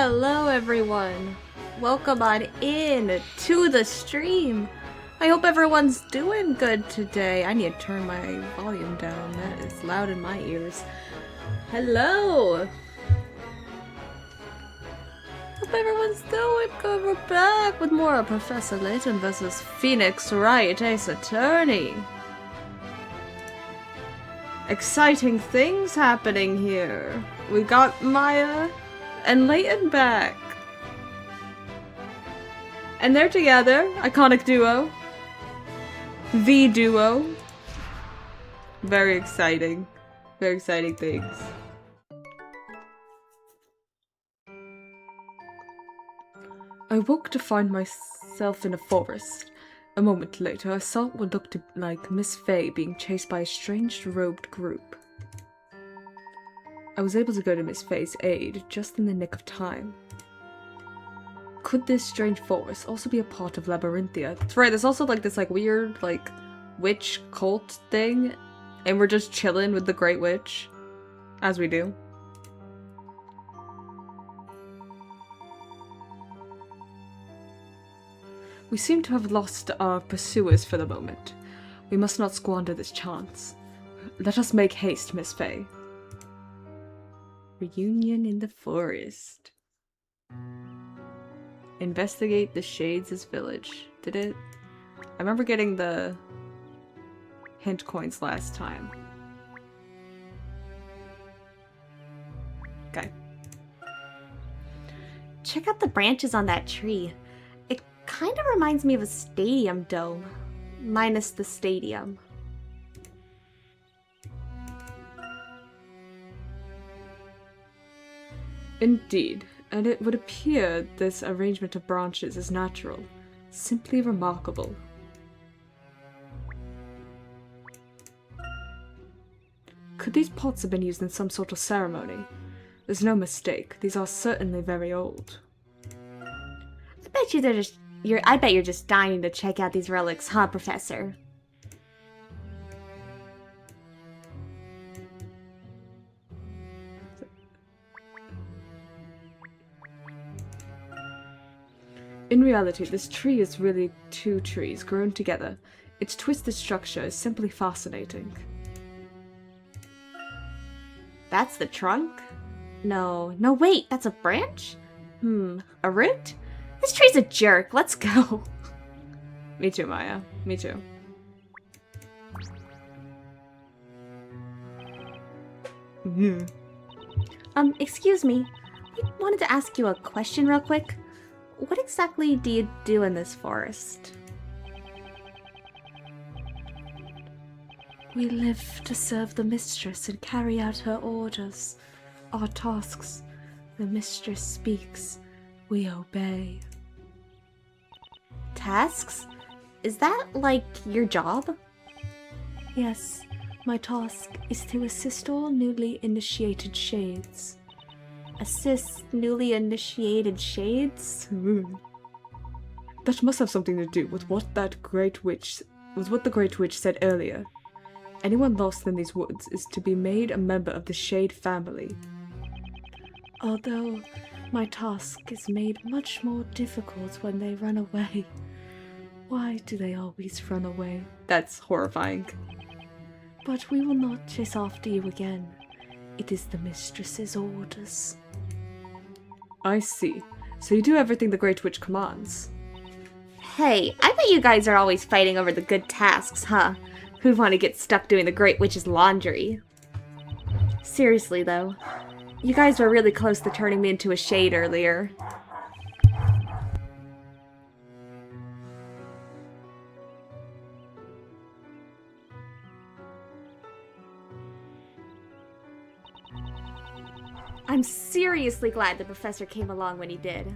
Hello everyone! Welcome on in to the stream! I hope everyone's doing good today. I need to turn my volume down. That is loud in my ears. Hello! Hope everyone's doing good. We're back with more of Professor Layton versus Phoenix Wright, Ace Attorney. Exciting things happening here. We got Maya and Layton back. And they're together. Iconic duo. The duo. Very exciting. Very exciting things. I woke to find myself in a forest. A moment later, I saw what looked like Miss Fey being chased by a strange robed group. I was able to go to Miss Fey's aid just in the nick of time. Could this strange forest also be a part of Labyrinthia? That's right, there's also like this weird witch cult thing, and we're just chilling with the Great Witch, as we do. We seem to have lost our pursuers for the moment. We must not squander this chance. Let us make haste, Miss Fey. Reunion in the forest. Investigate the Shades' village. Did it? I remember getting the hint coins last time. Okay. Check out the branches on that tree. It kind of reminds me of a stadium dome, minus the stadium. Indeed, and it would appear this arrangement of branches is natural. Simply remarkable. Could these pots have been used in some sort of ceremony? There's no mistake, these are certainly very old. I bet you're just dying to check out these relics, huh, Professor? In reality, this tree is really two trees grown together. Its twisted structure is simply fascinating. That's the trunk? No, wait, that's a branch? A root? This tree's a jerk, let's go. Me too, Maya. Me too. Excuse me. I wanted to ask you a question real quick. What exactly do you do in this forest? We live to serve the mistress and carry out her orders. Our tasks. The mistress speaks. We obey. Tasks? Is that like your job? Yes, my task is to assist all newly initiated shades. Assist newly initiated shades? That must have something to do with what the Great Witch said earlier. Anyone lost in these woods is to be made a member of the Shade family. Although my task is made much more difficult when they run away. Why do they always run away? That's horrifying. But we will not chase after you again. It is the mistress's orders. I see. So you do everything the Great Witch commands. Hey, I bet you guys are always fighting over the good tasks, huh? Who'd want to get stuck doing the Great Witch's laundry? Seriously, though. You guys were really close to turning me into a shade earlier. I'm seriously glad the professor came along when he did.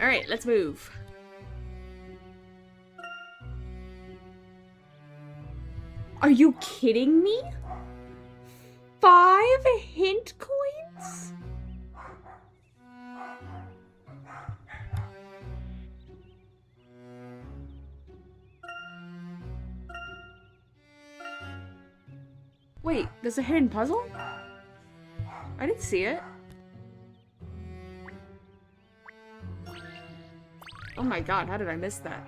Alright, let's move. Are you kidding me? 5 hint coins? Wait, there's a hidden puzzle? I didn't see it. Oh my god, how did I miss that?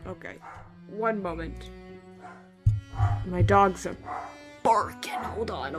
Okay, one moment. My dogs are barking. Hold on.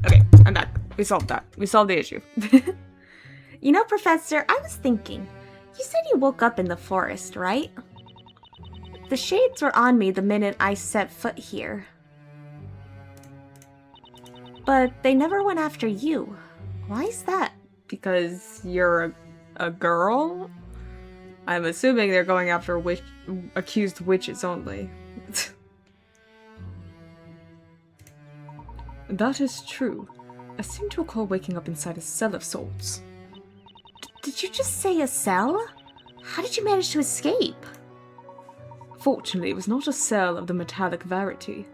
Okay, I'm back. We solved that. We solved the issue. You know, Professor, I was thinking. You said you woke up in the forest, right? The shades were on me the minute I set foot here. But they never went after you. Why is that? Because you're a girl? I'm assuming they're going after accused witches only. That is true. I seem to recall waking up inside a cell of sorts. Did you just say a cell? How did you manage to escape? Fortunately, it was not a cell of the metallic variety,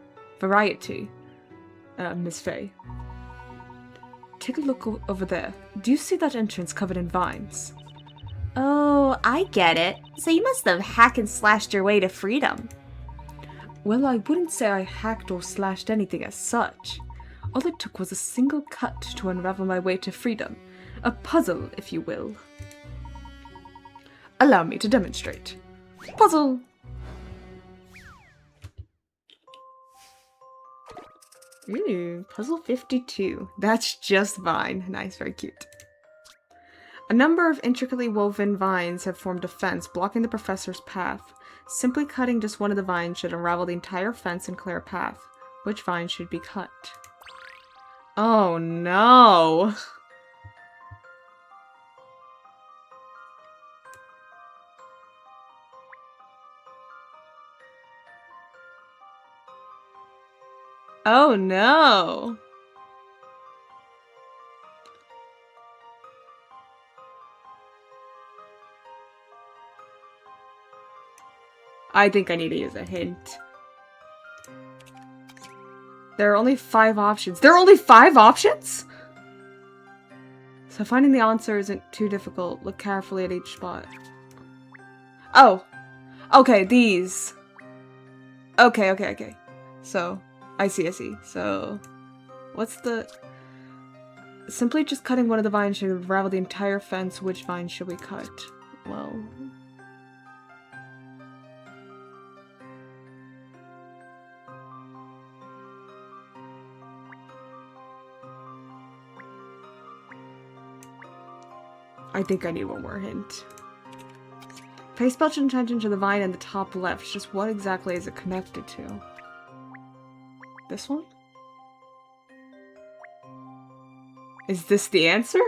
Miss Fay. Take a look over there. Do you see that entrance covered in vines? Oh, I get it. So you must have hacked and slashed your way to freedom. Well, I wouldn't say I hacked or slashed anything as such. All it took was a single cut to unravel my way to freedom. A puzzle, if you will. Allow me to demonstrate. Puzzle! Ooh, puzzle 52. That's just vine. Nice, very cute. A number of intricately woven vines have formed a fence blocking the professor's path. Simply cutting just one of the vines should unravel the entire fence and clear a path. Which vine should be cut? Oh no! Oh no! I think I need to use a hint. There are only 5 options. There are only 5 options?! So finding the answer isn't too difficult. Look carefully at each spot. Oh! Okay, these. Okay. So, I see. So, what's the... Simply just cutting one of the vines should unravel the entire fence. Which vine should we cut? Well... I think I need one more hint. Pay special attention to the vine in the top left. Just what exactly is it connected to? This one? Is this the answer?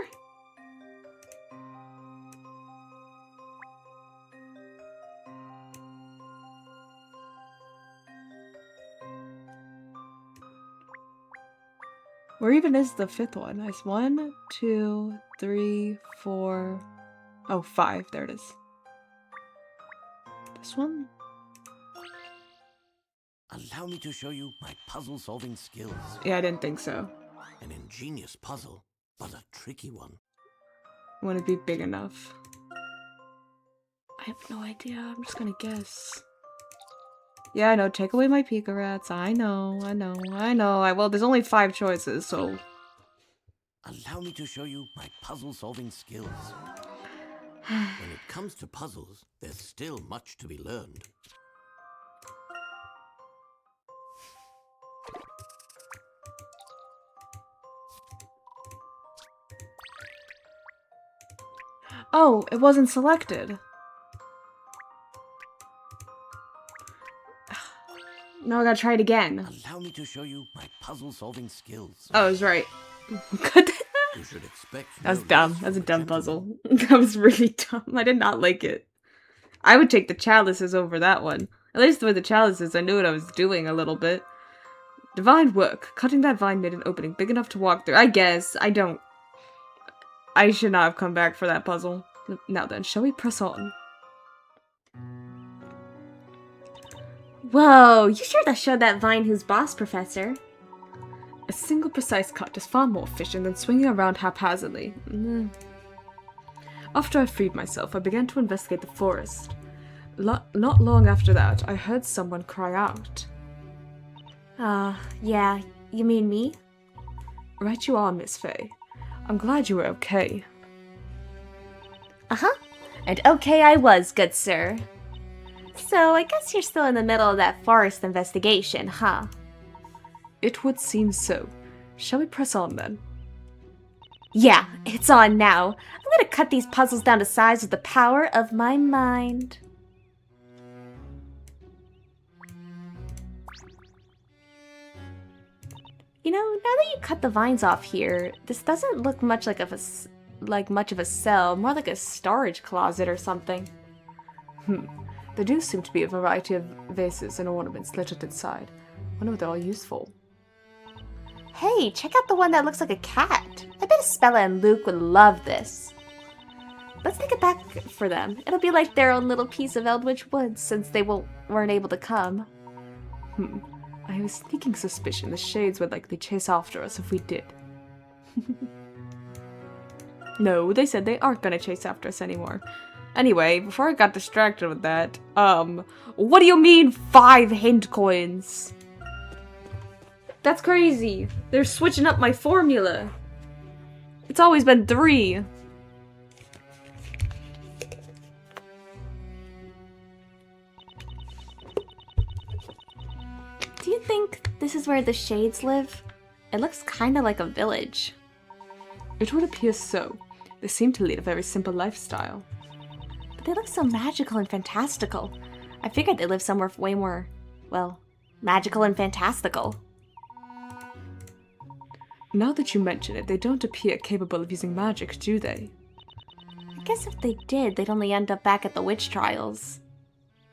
Where even is the 5th one? Nice. 1, 2, 3, 4... Oh, 5. There it is. This one? Allow me to show you my puzzle-solving skills. Yeah, I didn't think so. An ingenious puzzle, but a tricky one. Want to be big enough. I have no idea. I'm just gonna guess. Yeah, I know. Take away my Pika Rats. I know. Well, there's only 5 choices, so... Allow me to show you my puzzle-solving skills. When it comes to puzzles, there's still much to be learned. Oh, it wasn't selected. Now I gotta try it again. Allow me to show you my puzzle-solving skills. Oh, I was right. Good. You should expect That was no dumb. less That was a from dumb gentleman. puzzle. That was really dumb. I did not like it. I would take the chalices over that one. At least with the chalices, I knew what I was doing a little bit. Divine work. Cutting that vine made an opening big enough to walk through. I guess. I should not have come back for that puzzle. Now then, shall we press on? Whoa, you sure that showed that vine who's boss, Professor? A single precise cut is far more efficient than swinging around haphazardly. After I freed myself, I began to investigate the forest. Not long after that, I heard someone cry out. Yeah, you mean me? Right you are, Miss Fay. I'm glad you were okay. Uh-huh. And okay I was, good sir. So, I guess you're still in the middle of that forest investigation, huh? It would seem so. Shall we press on then? Yeah, it's on now. I'm gonna cut these puzzles down to size with the power of my mind. You know, now that you cut the vines off here, this doesn't look much like much of a cell, more like a storage closet or something. There do seem to be a variety of vases and ornaments littered inside. Wonder what they're all used for. Hey, check out the one that looks like a cat. I bet Spella and Luke would love this. Let's take it back for them. It'll be like their own little piece of Eldritch Woods since they weren't able to come. I have a sneaking suspicion the shades would likely chase after us if we did. No, they said they aren't gonna chase after us anymore. Anyway, before I got distracted with that, what do you mean 5 hint coins? That's crazy. They're switching up my formula. It's always been 3. Do you think this is where the shades live? It looks kind of like a village. It would appear so. They seem to lead a very simple lifestyle. But they look so magical and fantastical. I figured they lived somewhere way more, well, magical and fantastical. Now that you mention it, they don't appear capable of using magic, do they? I guess if they did, they'd only end up back at the witch trials.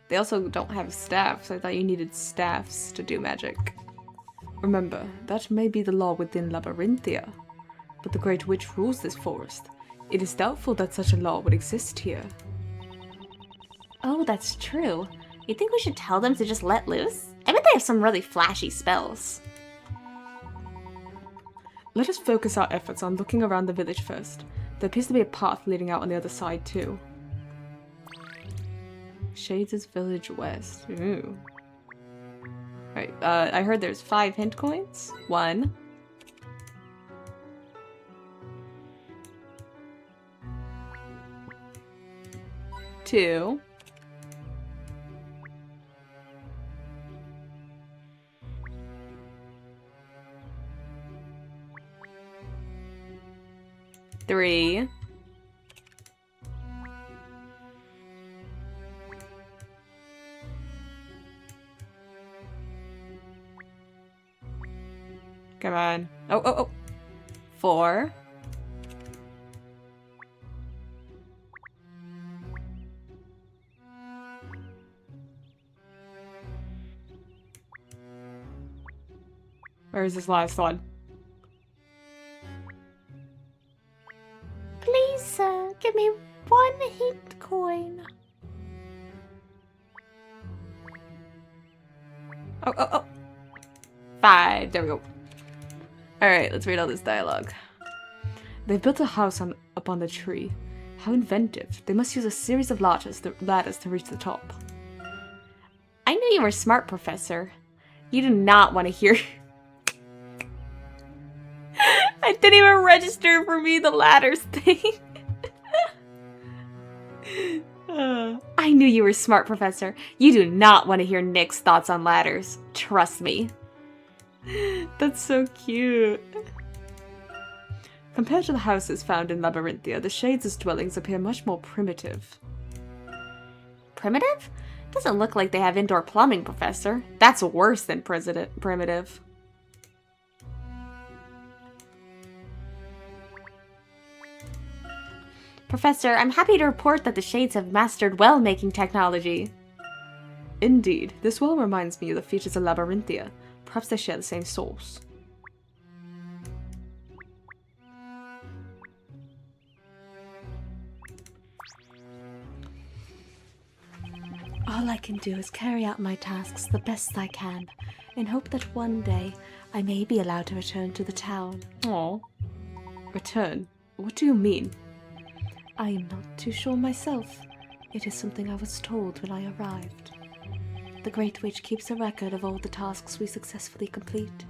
They also don't have staffs. I thought you needed staffs to do magic. Remember, that may be the law within Labyrinthia, but the Great Witch rules this forest. It is doubtful that such a law would exist here. Oh, that's true. You think we should tell them to just let loose? I bet they have some really flashy spells. Let us focus our efforts on looking around the village first. There appears to be a path leading out on the other side, too. Shades' Village West. Ooh. Alright, I heard there's 5 hint coins. 1. 2. 3. 4. 'Where is this last one? Please, sir, give me 1 hint coin. Oh. 5. There we go. Alright, let's read all this dialogue. They built a house up on the tree. How inventive. They must use a series of ladders to reach the top. I knew you were smart, Professor. You do not want to hear... I didn't even register for me the ladders thing. I knew you were smart, Professor. You do not want to hear Nick's thoughts on ladders. Trust me. That's so cute. Compared to the houses found in Labyrinthia, the Shades' dwellings appear much more primitive. Primitive? Doesn't look like they have indoor plumbing, Professor. That's worse than primitive. Professor, I'm happy to report that the Shades have mastered well-making technology. Indeed, this well reminds me of the features of Labyrinthia. Perhaps they share the same source. All I can do is carry out my tasks the best I can, in hope that one day I may be allowed to return to the town. Aww. Return? What do you mean? I am not too sure myself. It is something I was told when I arrived. The Great Witch keeps a record of all the tasks we successfully complete.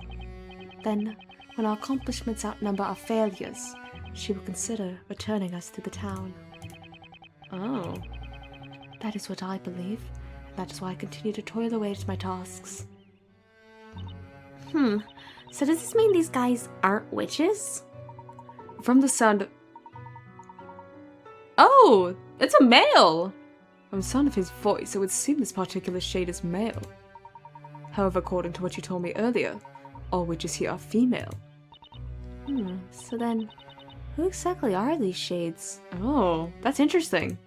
Then, when our accomplishments outnumber our failures, she will consider returning us to the town. Oh. That is what I believe. That is why I continue to toil away at my tasks. So does this mean these guys aren't witches? From the sound of... Oh! It's a male! From the sound of his voice, it would seem this particular shade is male. However, according to what you told me earlier, all witches here are female. So then, who exactly are these shades? Oh, that's interesting.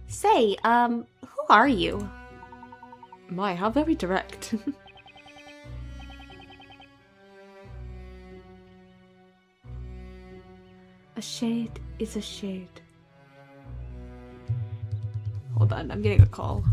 Say, who are you? My, how very direct. A shade is a shade. Hold on, I'm getting a call.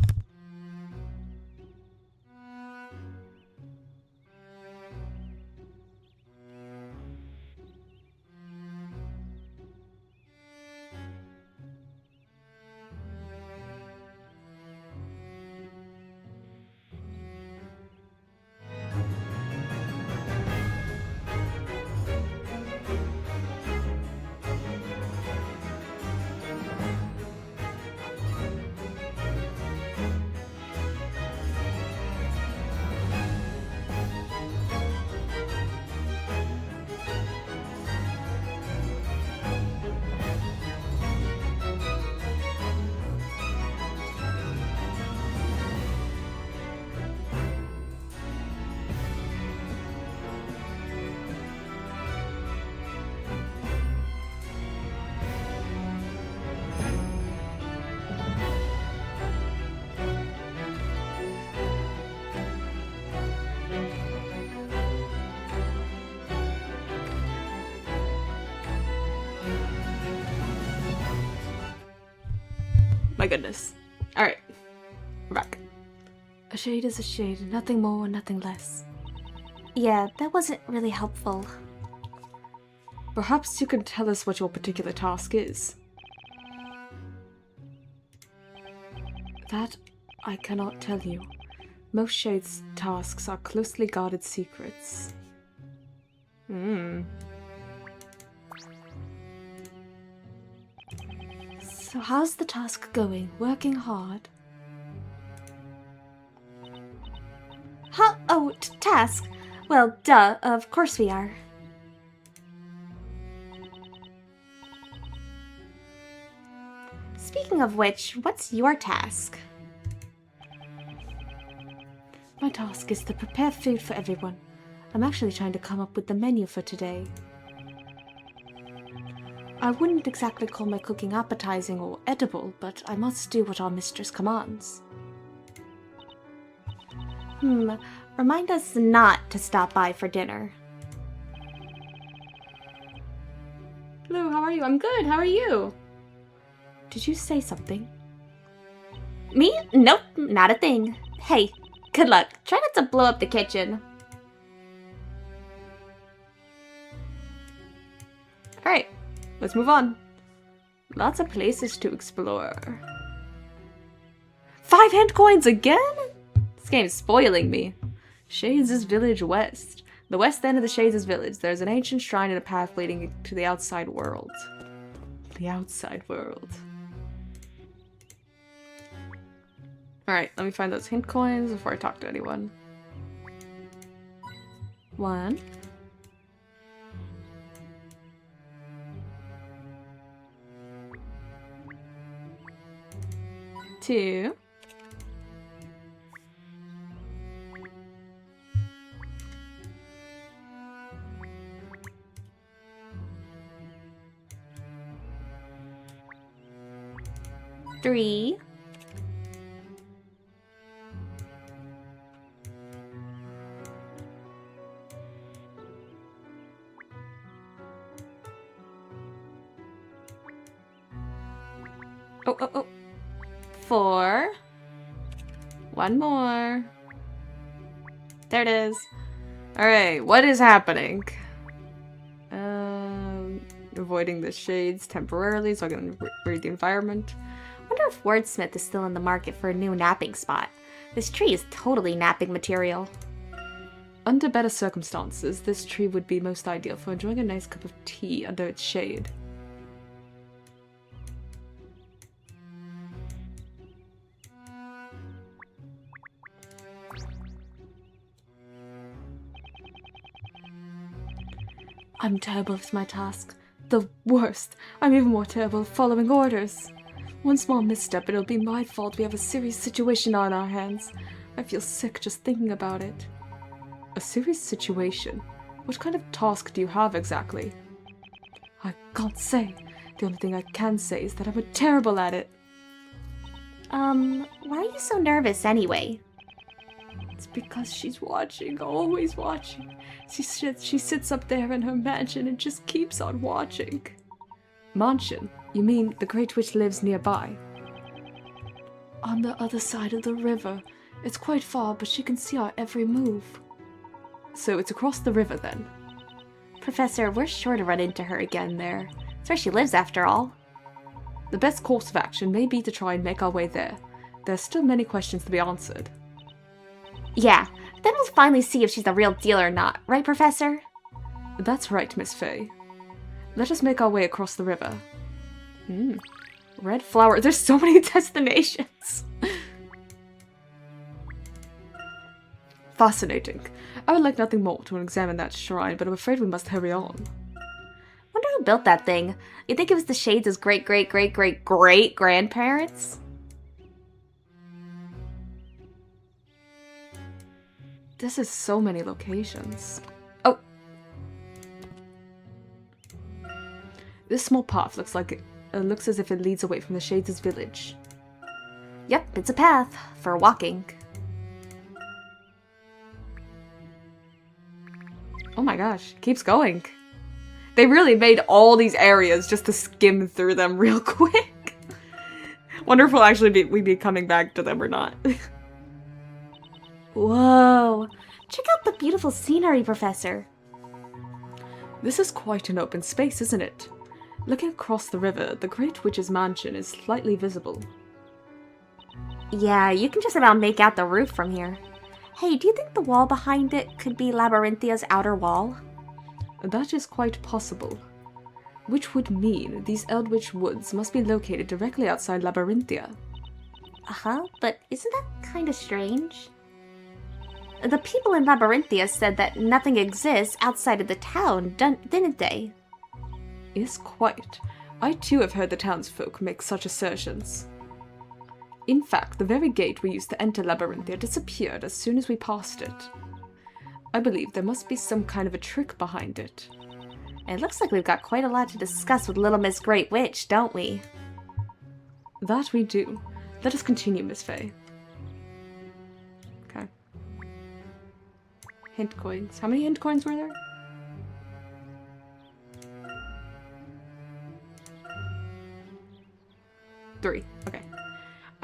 My goodness. Alright. We're back. A shade is a shade, nothing more, nothing less. Yeah, that wasn't really helpful. Perhaps you can tell us what your particular task is. That I cannot tell you. Most shades' tasks are closely guarded secrets. So how's the task going? Working hard? Huh? Oh, task? Well, duh, of course we are. Speaking of which, what's your task? My task is to prepare food for everyone. I'm actually trying to come up with the menu for today. I wouldn't exactly call my cooking appetizing or edible, but I must do what our mistress commands. Remind us not to stop by for dinner. Hello, how are you? I'm good, how are you? Did you say something? Me? Nope, not a thing. Hey, good luck. Try not to blow up the kitchen. Alright, let's move on. Lots of places to explore. 5 hand coins again? This game's spoiling me. Shades' Village West. The west end of the Shades' Village. There's an ancient shrine and a path leading to the outside world. The outside world. Alright, let me find those hint coins before I talk to anyone. 1. 2. Three. Oh. 4. One more. There it is. Alright, what is happening? Avoiding the shades temporarily so I can read the environment. Wonder if Wordsmith is still in the market for a new napping spot. This tree is totally napping material. Under better circumstances, this tree would be most ideal for enjoying a nice cup of tea under its shade. I'm terrible at my task. The worst. I'm even more terrible at following orders. One small misstep and it'll be my fault. We have a serious situation on our hands. I feel sick just thinking about it. A serious situation? What kind of task do you have exactly? I can't say. The only thing I can say is that I'm terrible at it. Why are you so nervous anyway? It's because she's watching, always watching. She sits up there in her mansion and just keeps on watching. Mansion? You mean the Great Witch lives nearby? On the other side of the river. It's quite far, but she can see our every move. So it's across the river then? Professor, we're sure to run into her again there. It's where she lives after all. The best course of action may be to try and make our way there. There are still many questions to be answered. Yeah, then we'll finally see if she's the real deal or not, right, Professor? That's right, Miss Fay. Let us make our way across the river. Red flower. There's so many destinations. Fascinating. I would like nothing more to examine that shrine, but I'm afraid we must hurry on. Wonder who built that thing. You think it was the Shades' great-great-great-great-great-grandparents? This is so many locations. Oh! This small path looks as if it leads away from the Shades' village. Yep, it's a path for walking. Oh my gosh, keeps going. They really made all these areas just to skim through them real quick. Wonder if we'll actually be coming back to them or not. Whoa! Check out the beautiful scenery, Professor. This is quite an open space, isn't it? Looking across the river, the Great Witch's mansion is slightly visible. Yeah, you can just about make out the roof from here. Hey, do you think the wall behind it could be Labyrinthia's outer wall? That is quite possible. Which would mean these Eldritch Woods must be located directly outside Labyrinthia. Uh-huh, but isn't that kind of strange? The people in Labyrinthia said that nothing exists outside of the town, didn't they? Yes, quite. I too have heard the townsfolk make such assertions. In fact, the very gate we used to enter Labyrinthia disappeared as soon as we passed it. I believe there must be some kind of a trick behind it. It looks like we've got quite a lot to discuss with Little Miss Great Witch, don't we? That we do. Let us continue, Miss Fay. Okay. Hint coins. How many hint coins were there? Three. Okay.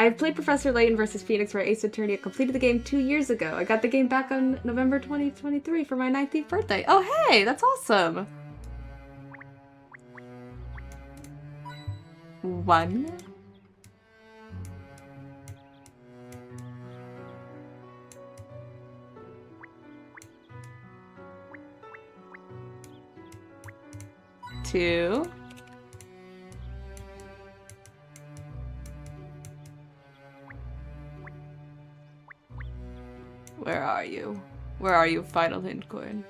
I've played Professor Layton vs. Phoenix Wright Ace Attorney. I completed the game 2 years ago. I got the game back on November 2023 for my 19th birthday. Oh, hey! That's awesome! 1. 2. 'Where are you? Where are you, final hint coin?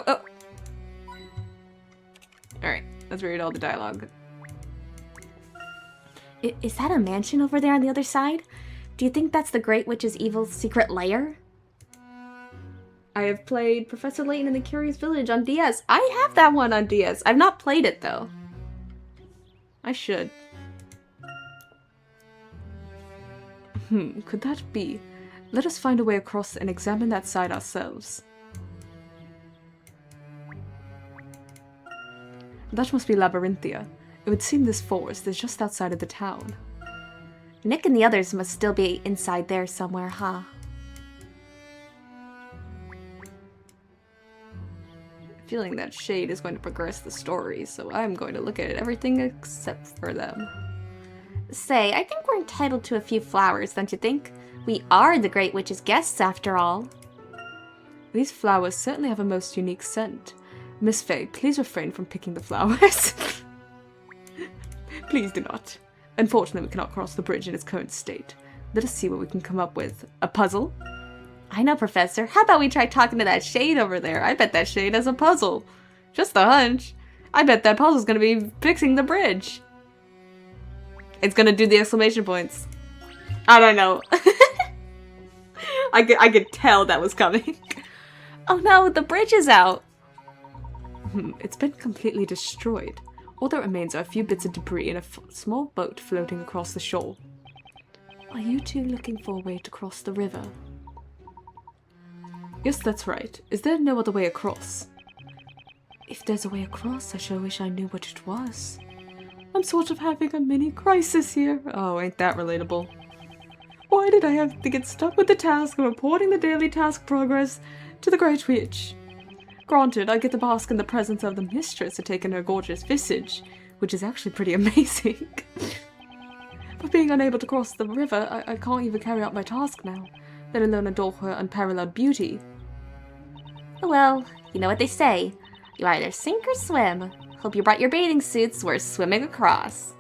Oh, oh! Alright, let's read all the dialogue. Is that a mansion over there on the other side? Do you think that's the Great Witch's evil secret lair? I have played Professor Layton in the Curious Village on DS. I have that one on DS. I've not played it, though. I should. Could that be? Let us find a way across and examine that side ourselves. That must be Labyrinthia. It would seem this forest is just outside of the town. Nick and the others must still be inside there somewhere, huh? Feeling that Shade is going to progress the story, so I'm going to look at everything except for them. Say, I think we're entitled to a few flowers, don't you think? We are the Great Witch's guests, after all. These flowers certainly have a most unique scent. Miss Faye, please refrain from picking the flowers. Please do not. Unfortunately, we cannot cross the bridge in its current state. Let us see what we can come up with. A puzzle? I know, Professor. How about we try talking to that Shade over there? I bet that Shade has a puzzle. Just a hunch. I bet that puzzle's gonna be fixing the bridge. It's gonna do the exclamation points. I don't know. I could tell that was coming. Oh no, the bridge is out. It's been completely destroyed. All that remains are a few bits of debris and a small boat floating across the shore. Are you two looking for a way to cross the river? Yes, that's right. Is there no other way across? If there's a way across, I sure wish I knew what it was. I'm sort of having a mini crisis here. Oh, ain't that relatable. Why did I have to get stuck with the task of reporting the daily task progress to the Great Witch? Granted, I get to bask in the presence of the mistress to take in her gorgeous visage, which is actually pretty amazing. But being unable to cross the river, I can't even carry out my task now, let alone adore her unparalleled beauty. Well, you know what they say. You either sink or swim. Hope you brought your bathing suits. We're swimming across.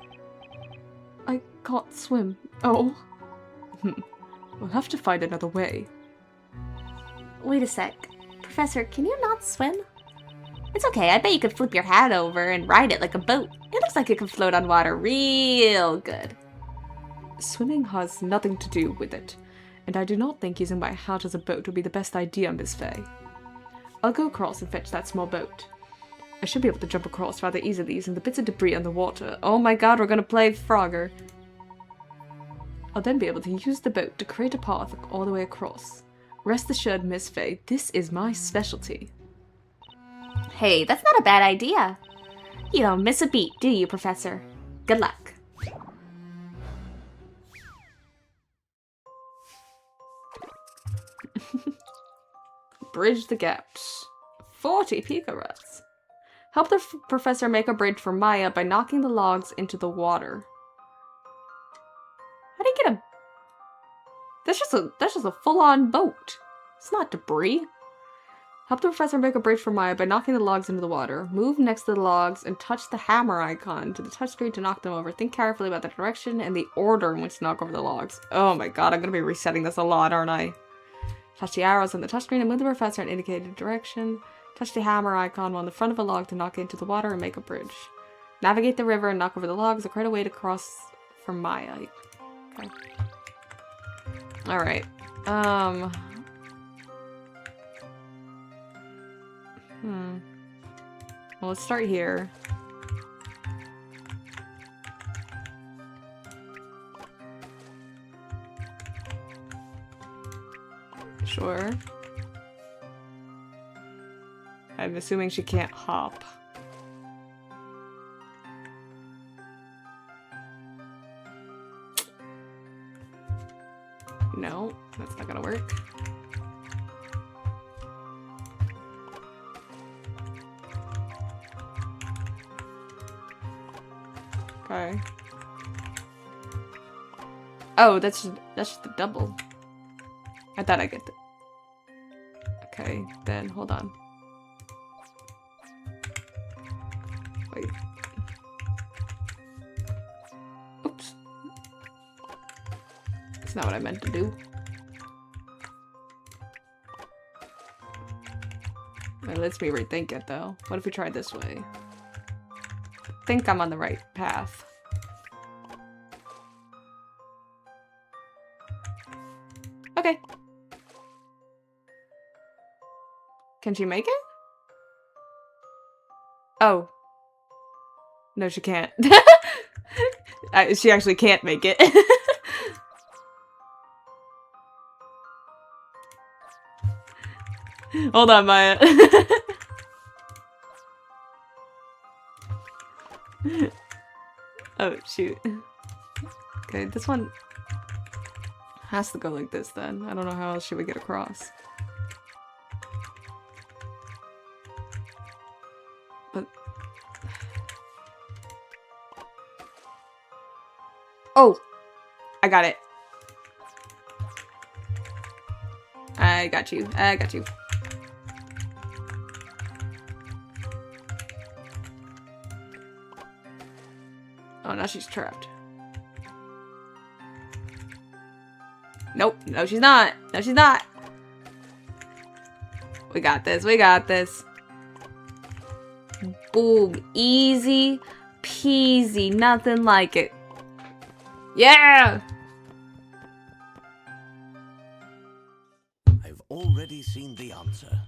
I can't swim. Oh. We'll have to find another way. Wait a sec. Professor, can you not swim? It's okay, I bet you could flip your hat over and ride it like a boat. It looks like it can float on water real good. Swimming has nothing to do with it, and I do not think using my hat as a boat would be the best idea, Miss Faye. I'll go across and fetch that small boat. I should be able to jump across rather easily using the bits of debris on the water. Oh my god, we're gonna play Frogger. I'll then be able to use the boat to create a path all the way across. Rest assured, Miss Faye, this is my specialty. Hey, that's not a bad idea. You don't miss a beat, do you, Professor? Good luck. Bridge the gaps. 40 picarats. Help the professor make a bridge for Maya by knocking the logs into the water. How do you get a... That's just a full-on boat. It's not debris. Help the professor make a bridge for Maya by knocking the logs into the water. Move next to the logs and touch the hammer icon to the touchscreen to knock them over. Think carefully about the direction and the order in which to knock over the logs. Oh my god, I'm gonna be resetting this a lot, aren't I? Touch the arrows on the touchscreen and move the professor in indicated direction. Touch the hammer icon on the front of a log to knock it into the water and make a bridge. Navigate the river and knock over the logs. Create a way to cross for Maya. Okay. Alright. Well, let's start here. Sure. I'm assuming she can't hop. No, that's not gonna work. Okay. Oh, that's just the double. I thought I get the... Okay, then hold on. Wait. Oops. That's not what I meant to do. It lets me rethink it, though. What if we tried this way? I think I'm on the right path. Okay. Can she make it? Oh. No, she can't. She actually can't make it. Hold on, Maya. Oh, shoot. Okay, this one has to go like this then. I don't know how else she would get across. But... Oh! I got it. I got you. I got you. Oh, now she's trapped. Nope. No, she's not. No, she's not. We got this. We got this. Boom. Easy peasy. Nothing like it. Yeah! I've already seen the answer.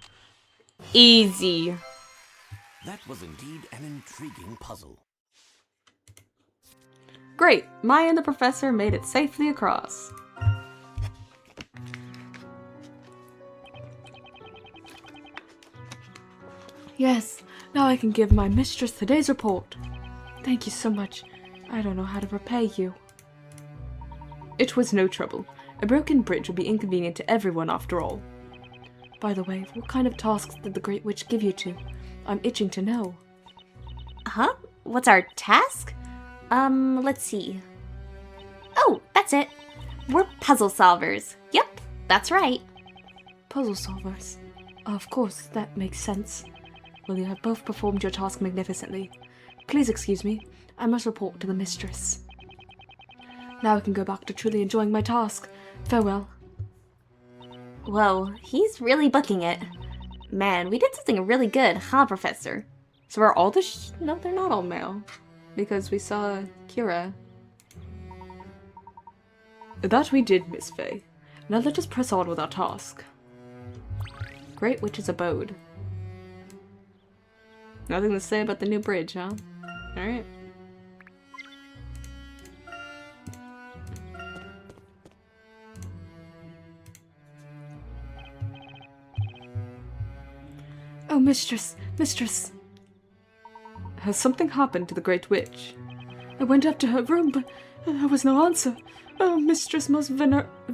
Easy. That was indeed an intriguing puzzle. Great. Maya and the professor made it safely across. Yes, now I can give my mistress today's report. Thank you so much. I don't know how to repay you. It was no trouble. A broken bridge would be inconvenient to everyone after all. By the way, what kind of tasks did the Great Witch give you to? I'm itching to know. Huh? What's our task? Let's see. Oh, that's it. We're puzzle solvers. Yep, that's right. Puzzle solvers. Of course, that makes sense. Well, you have both performed your task magnificently. Please excuse me. I must report to the mistress. Now I can go back to truly enjoying my task. Farewell. Whoa, he's really booking it. Man, we did something really good, huh, Professor? So are all the no, they're not all male. Because we saw Kira. That we did, Miss Faye. Now let us press on with our task. Great Witch's Abode. Nothing to say about the new bridge, huh? Alright. Oh, mistress! Mistress! Has something happened to the Great Witch? I went up to her room, but there was no answer. Oh, mistress most venerable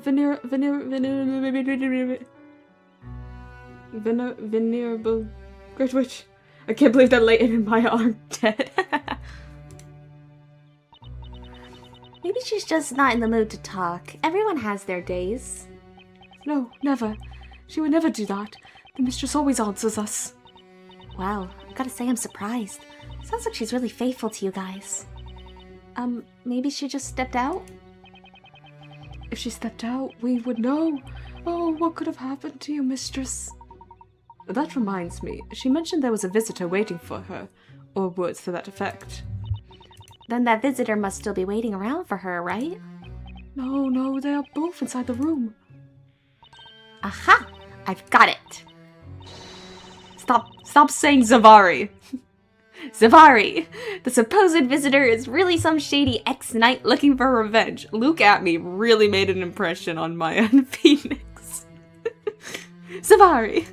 Great Witch. I can't believe that Layton and Maya aren't dead. Maybe she's just not in the mood to talk. Everyone has their days. No, never. She would never do that. The mistress always answers us. Wow, I gotta say I'm surprised. Sounds like she's really faithful to you guys. Maybe she just stepped out? If she stepped out, we would know. Oh, what could have happened to you, mistress? That reminds me, she mentioned there was a visitor waiting for her, or words to that effect. Then that visitor must still be waiting around for her, right? No, they are both inside the room. Aha! I've got it! Stop saying Zavari! Zavari! The supposed visitor is really some shady ex-knight looking for revenge. Look at me really made an impression on Maya and Phoenix. Zavari!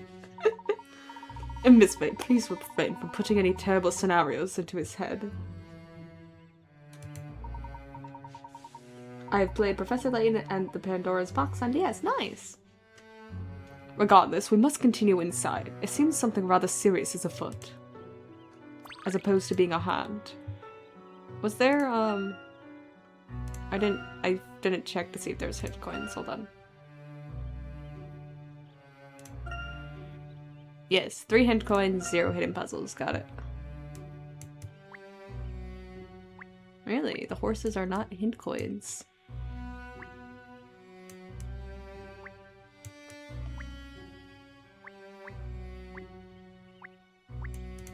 And Miss Faye, please refrain from putting any terrible scenarios into his head. I have played Professor Layton and the Pandora's Box on DS. Nice! Regardless, we must continue inside. It seems something rather serious is afoot. As opposed to being a hand. Was there, I didn't check to see if there's hit coins. Hold on. Yes, 3 hint coins, 0 hidden puzzles. Got it. Really? The horses are not hint coins.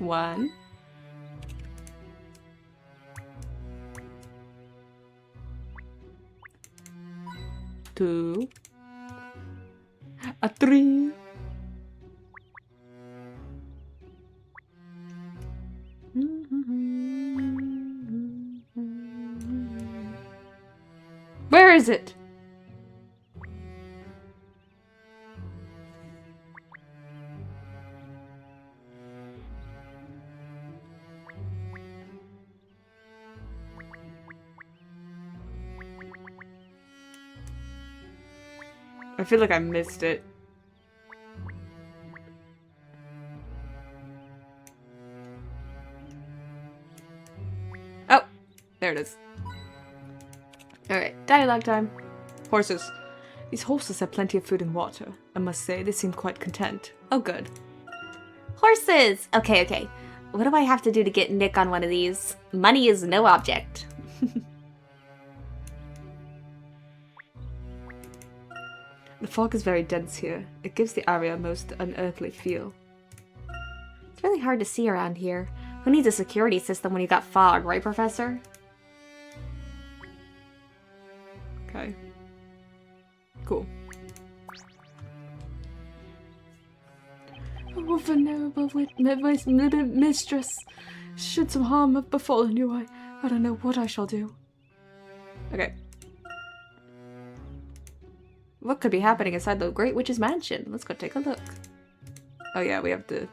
1. 2. A 3. Where is it? I feel like I missed it. Oh, there it is. Alright, dialogue time. Horses. These horses have plenty of food and water. I must say, they seem quite content. Oh, good. Horses! Okay, okay. What do I have to do to get Nick on one of these? Money is no object. The fog is very dense here. It gives the area a most unearthly feel. It's really hard to see around here. Who needs a security system when you got fog, right, Professor? Okay. Cool. Oh, venerable mistress, should some harm have befallen you, I don't know what I shall do. Okay. What could be happening inside the Great Witch's mansion? Let's go take a look. Oh yeah, we have to...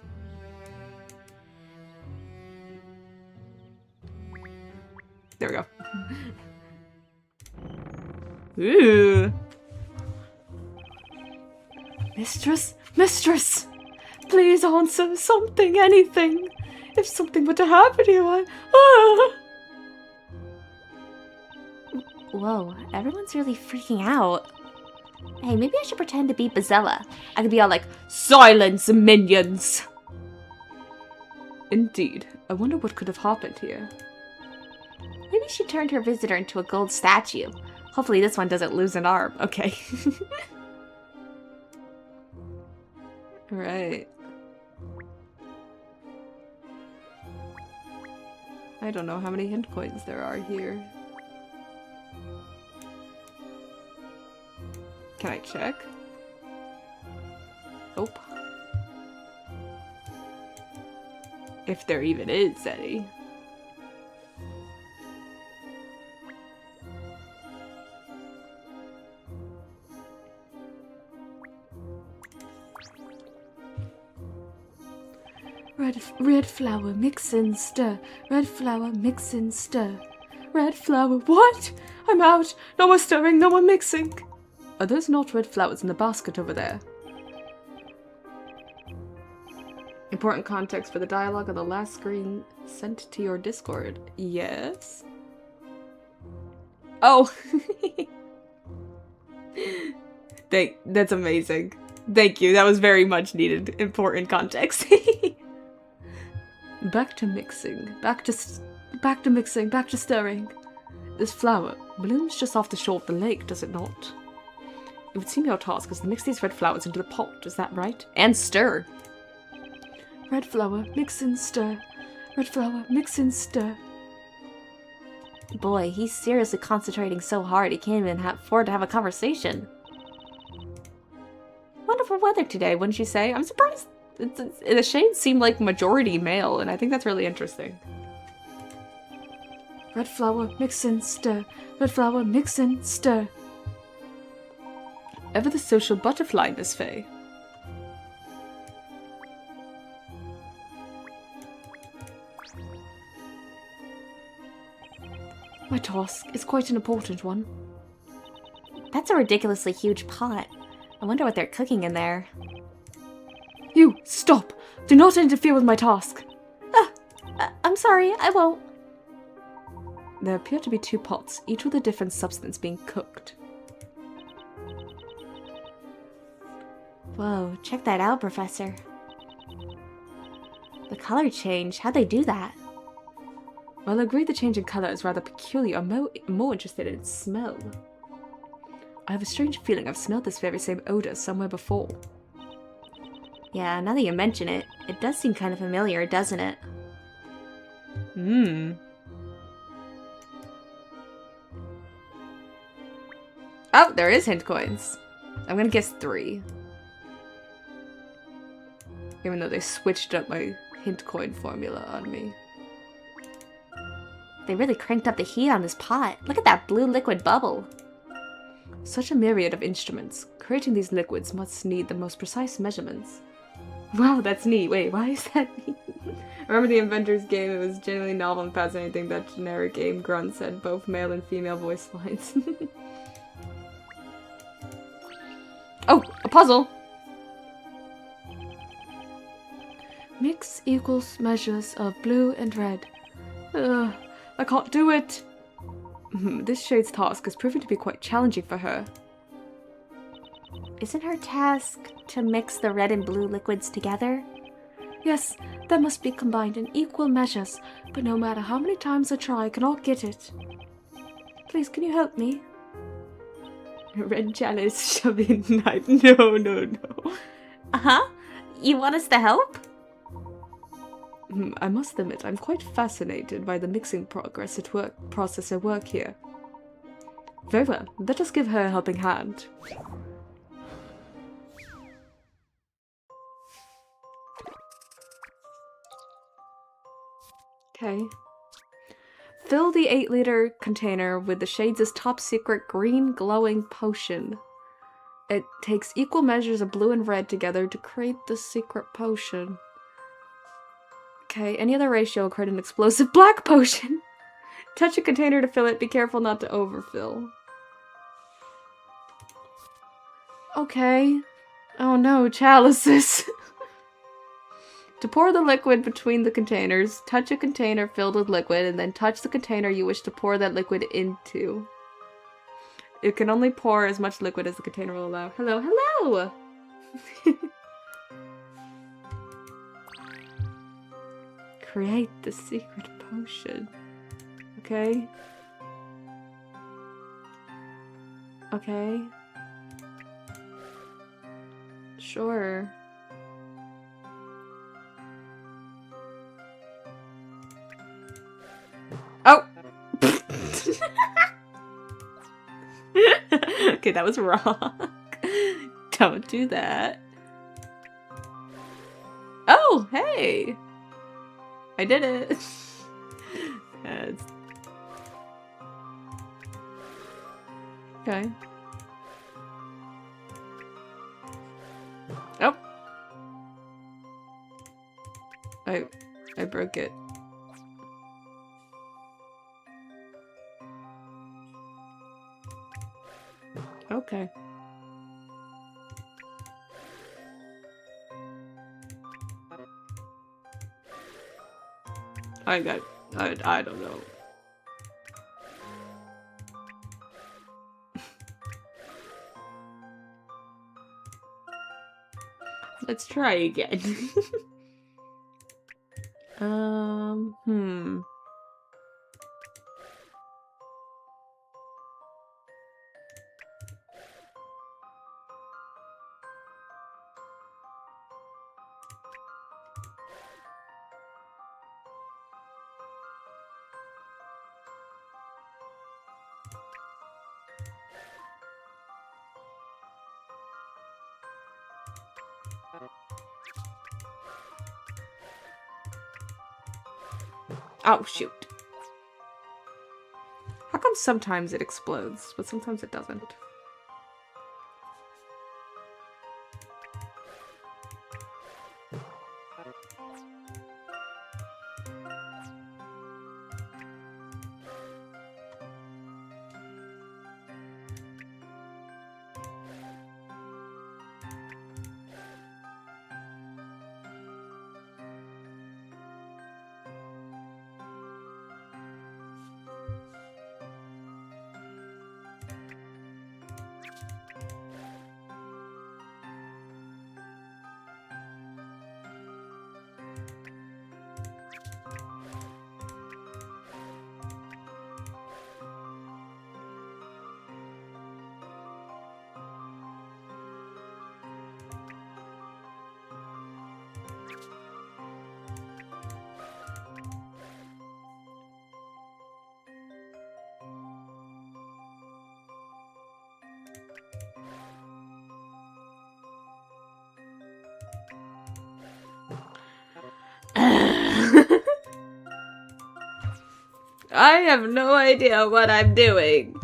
There we go. Ooh. Mistress, mistress! Please answer something, anything. If something were to happen to you, Whoa, everyone's really freaking out. Hey, maybe I should pretend to be Bazella. I could be all like, silence, minions! Indeed. I wonder what could have happened here. Maybe she turned her visitor into a gold statue. Hopefully this one doesn't lose an arm. Okay. Right. I don't know how many hint coins there are here. Can I check? Nope. If there even is any. Red flour, mix and stir. Red flour, mix and stir. Red flour, what? I'm out. No more stirring, no more mixing. Are those not red flowers in the basket over there? Important context for the dialogue on the last screen sent to your Discord. Yes? Oh! That's amazing. Thank you, that was very much needed. Important context. Back to mixing. Back to mixing. Back to stirring. This flower blooms just off the shore of the lake, does it not? It would seem your task is to mix these red flowers into the pot, is that right? And stir. Red flour, mix and stir. Red flour, mix and stir. Boy, he's seriously concentrating so hard he can't even afford to have a conversation. Wonderful weather today, wouldn't you say? I'm surprised. The shades seem like majority male, and I think that's really interesting. Red flour, mix and stir. Red flour, mix and stir. Ever the social butterfly, Miss Faye. My task is quite an important one. That's a ridiculously huge pot. I wonder what they're cooking in there. You, stop! Do not interfere with my task! I'm sorry, I won't. There appear to be 2 pots, each with a different substance being cooked. Whoa, check that out, Professor. The color change, how'd they do that? While I agree the change in color is rather peculiar, I'm more interested in its smell. I have a strange feeling I've smelled this very same odor somewhere before. Yeah, now that you mention it, it does seem kind of familiar, doesn't it? Hmm. Oh, there is hint coins. I'm gonna guess 3. Even though they switched up my hint coin formula on me. They really cranked up the heat on this pot. Look at that blue liquid bubble. Such a myriad of instruments. Creating these liquids must need the most precise measurements. Wow, that's neat. Wait, why is that neat? Remember the Inventors game? It was genuinely novel and fascinating that generic game grunts had both male and female voice lines. Oh, a puzzle! Mix equals measures of blue and red. Ugh, I can't do it! This shade's task is proving to be quite challenging for her. Isn't her task to mix the red and blue liquids together? Yes, that must be combined in equal measures, but no matter how many times I try, I cannot get it. Please, can you help me? Red chalice shoving knife. No, no, no. Uh-huh. You want us to help? I must admit, I'm quite fascinated by the mixing process at work here. Very well, let us give her a helping hand. Okay. Fill the 8-liter container with the Shades' top secret green glowing potion. It takes equal measures of blue and red together to create the secret potion. Okay, any other ratio will create an explosive black potion. Touch a container to fill it. Be careful not to overfill. Okay. Oh no, chalices. To pour the liquid between the containers, touch a container filled with liquid, and then touch the container you wish to pour that liquid into. It can only pour as much liquid as the container will allow. Hello, hello! Create the secret potion. Okay. Okay. Sure. Oh! Okay, that was wrong. Don't do that. Oh, hey! I did it! It's... Okay. Oh! I broke it. Okay. I don't know. Let's try again. Hmm. Oh, shoot. How come sometimes it explodes, but sometimes it doesn't? I have no idea what I'm doing.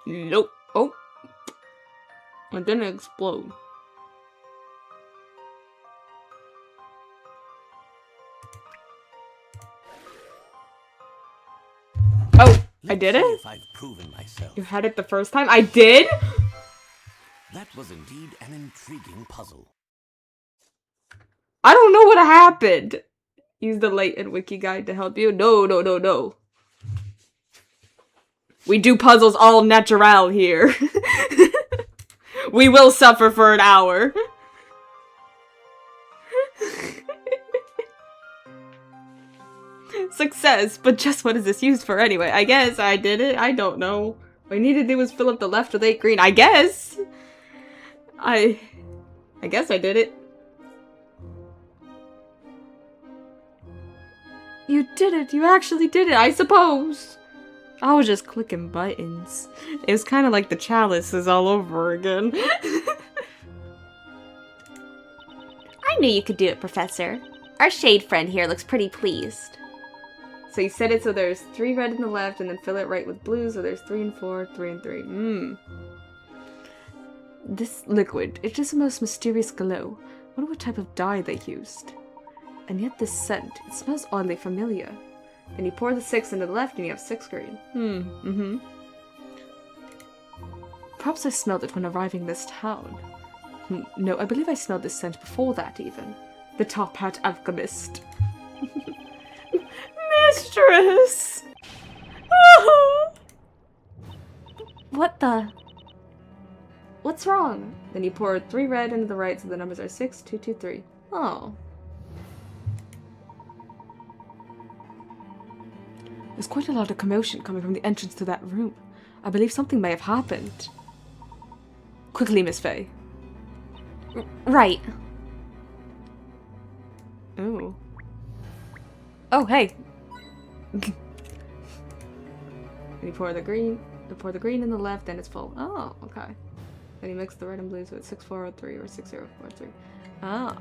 Nope. Oh. It didn't explode. Oh, I did Let's see it? if I've proven myself. You had it the first time? I did? That was indeed an intriguing puzzle. I don't know what happened. Use the Layton wiki guide to help you. No. We do puzzles all natural here. We will suffer for an hour. Success, but just what is this used for anyway? I guess I did it. I don't know. What I need to do is fill up the left with 8 green. I guess. I guess I did it. You did it. You actually did it, I suppose. I was just clicking buttons. It was kind of like the chalices all over again. I knew you could do it, Professor. Our shade friend here looks pretty pleased. So you set it so there's 3 red in the left, and then fill it right with blue, so there's 3 and 4, 3 and 3. This liquid, it's just the most mysterious glow. I wonder what type of dye they used. And yet this scent, it smells oddly familiar. Then you pour the 6 into the left and you have 6 green. Perhaps I smelled it when arriving this town. No, I believe I smelled this scent before that even. The top hat alchemist. Mistress! What the? What's wrong? Then you pour 3 red into the right so the numbers are 6, 2, 2, 3. Oh. There's quite a lot of commotion coming from the entrance to that room. I believe something may have happened. Quickly, Miss Faye. Right. Oh. Oh, hey. You pour the green. You pour the green in the left, then it's full. Oh, okay. Then you mix the red and blue, so it's 6403 or 6043. Oh.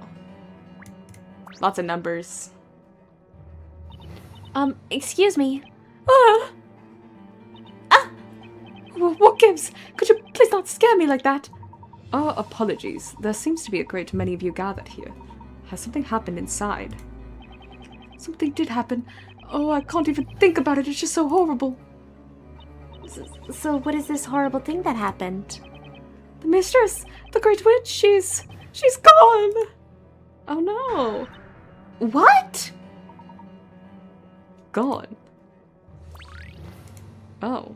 Lots of numbers. Excuse me. What gives? Could you please not scare me like that? Oh, apologies. There seems to be a great many of you gathered here. Has something happened inside? Something did happen. Oh, I can't even think about it. It's just so horrible. So what is this horrible thing that happened? The mistress, the Great Witch, she's gone. Oh no. What? Gone. Oh.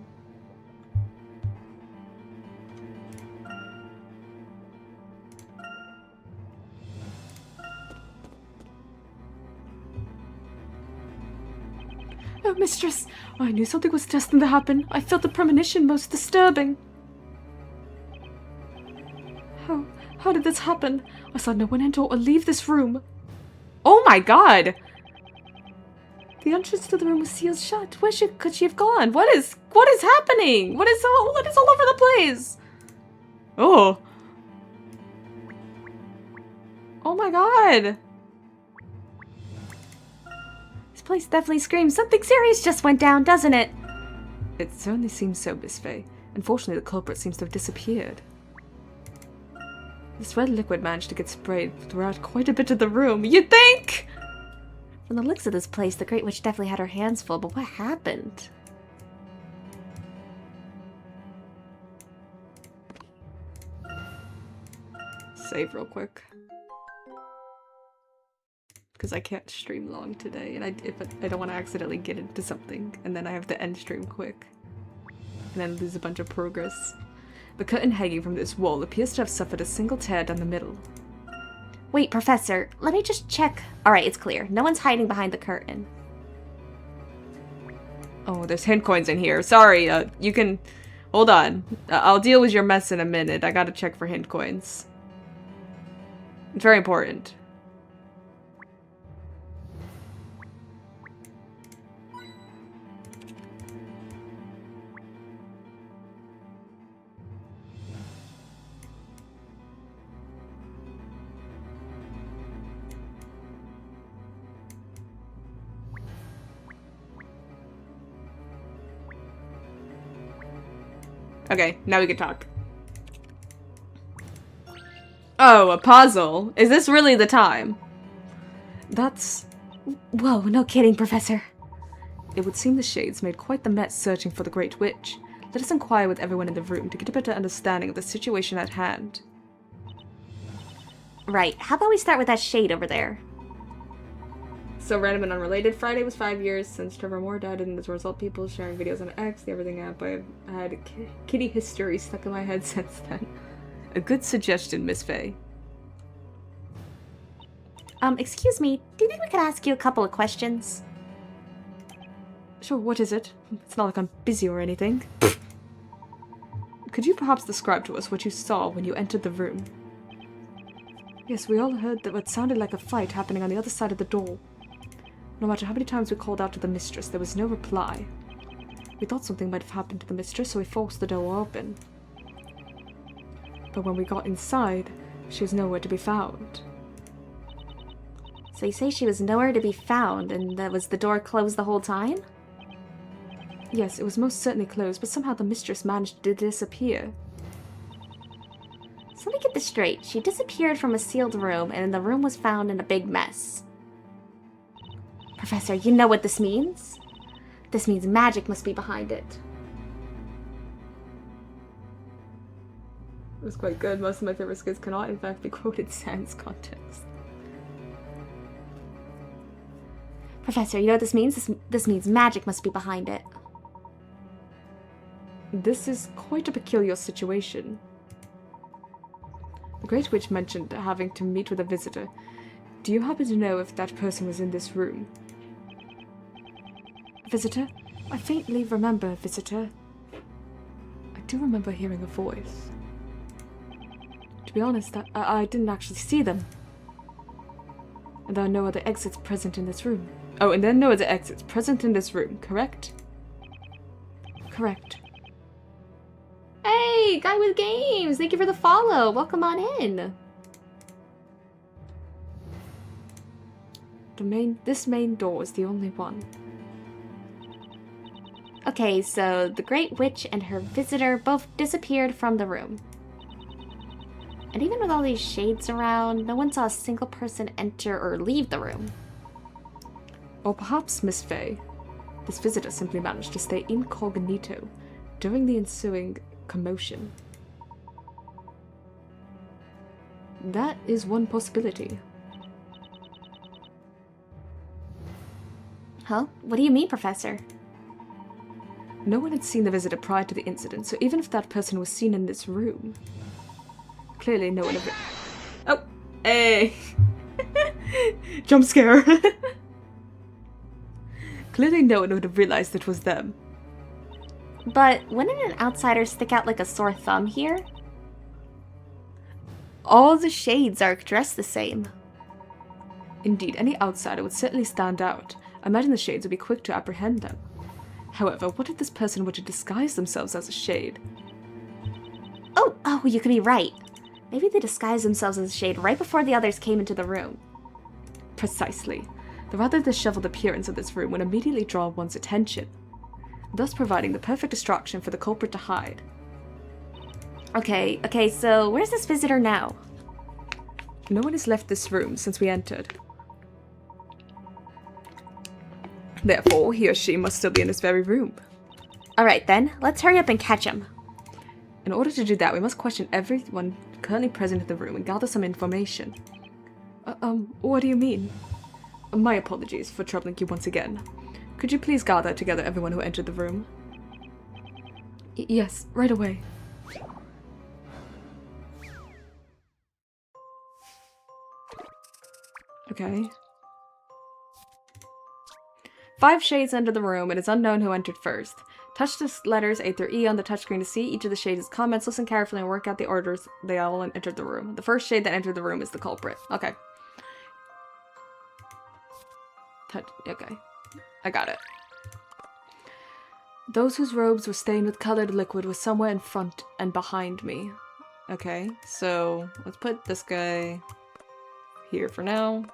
Oh, mistress, I knew something was destined to happen. I felt the premonition most disturbing. How did this happen? I saw no one enter or leave this room. Oh my god! The entrance to the room was sealed shut. Where could she have gone? What is happening? What is all over the place? Oh. Oh my god. This place definitely screams something serious just went down, doesn't it? It certainly seems so, Miss Faye. Unfortunately, the culprit seems to have disappeared. This red liquid managed to get sprayed throughout quite a bit of the room. You think? From the looks of this place, the Great Witch definitely had her hands full, but what happened? Save real quick. Because I can't stream long today, and I don't want to accidentally get into something, and then I have to end stream quick. And then lose a bunch of progress. The curtain hanging from this wall appears to have suffered a single tear down the middle. Wait, Professor, let me just check. Alright, it's clear. No one's hiding behind the curtain. Oh, there's hint coins in here. Sorry, you can... Hold on. I'll deal with your mess in a minute. I gotta check for hint coins. It's very important. Okay, now we can talk. Oh, a puzzle. Is this really the time? That's... Whoa, no kidding, Professor. It would seem the Shades made quite the mess searching for the Great Witch. Let us inquire with everyone in the room to get a better understanding of the situation at hand. Right, how about we start with that shade over there? So random and unrelated, Friday was 5 years since Trevor Moore died, and as a result, people sharing videos on X, the Everything app. I've had kitty history stuck in my head since then. A good suggestion, Miss Faye. Excuse me, do you think we could ask you a couple of questions? Sure, what is it? It's not like I'm busy or anything. Could you perhaps describe to us what you saw when you entered the room? Yes, we all heard that what sounded like a fight happening on the other side of the door. No matter how many times we called out to the mistress, there was no reply. We thought something might have happened to the mistress, so we forced the door open. But when we got inside, she was nowhere to be found. So you say she was nowhere to be found, and that was the door closed the whole time? Yes, it was most certainly closed, but somehow the mistress managed to disappear. So let me get this straight. She disappeared from a sealed room, and the room was found in a big mess. Professor, you know what this means? This means magic must be behind it. It was quite good. Most of my favorite skits cannot, in fact, be quoted sans context. Professor, you know what this means? This means magic must be behind it. This is quite a peculiar situation. The Great Witch mentioned having to meet with a visitor. Do you happen to know if that person was in this room? Visitor? I faintly remember a visitor. I do remember hearing a voice. To be honest, I didn't actually see them. And there are no other exits present in this room. Oh, and there are no other exits present in this room, correct? Correct. Hey, Guy with Games! Thank you for the follow! Welcome on in! This main door is the only one. Okay, so the Great Witch and her visitor both disappeared from the room. And even with all these shades around, no one saw a single person enter or leave the room. Or perhaps, Miss Faye, this visitor simply managed to stay incognito during the ensuing commotion. That is one possibility. Huh? What do you mean, Professor? No one had seen the visitor prior to the incident, so even if that person was seen in this room, clearly no one ever... Oh! Hey! Jump scare! Clearly no one would have realized it was them. But wouldn't an outsider stick out like a sore thumb here? All the shades are dressed the same. Indeed, any outsider would certainly stand out. I imagine the shades would be quick to apprehend them. However, what if this person were to disguise themselves as a shade? Oh, you could be right. Maybe they disguised themselves as a shade right before the others came into the room. Precisely. The rather disheveled appearance of this room would immediately draw one's attention, thus providing the perfect distraction for the culprit to hide. Okay, so where's this visitor now? No one has left this room since we entered. Therefore, he or she must still be in this very room. Alright then, let's hurry up and catch him. In order to do that, we must question everyone currently present in the room and gather some information. What do you mean? My apologies for troubling you once again. Could you please gather together everyone who entered the room? Yes, right away. Okay. 5 shades enter the room. It is unknown who entered first. Touch the letters A through E on the touchscreen to see each of the shades' comments. Listen carefully and work out the orders they all entered the room. The first shade that entered the room is the culprit. Okay. Okay. I got it. Those whose robes were stained with colored liquid were somewhere in front and behind me. Okay, so let's put this guy here for now.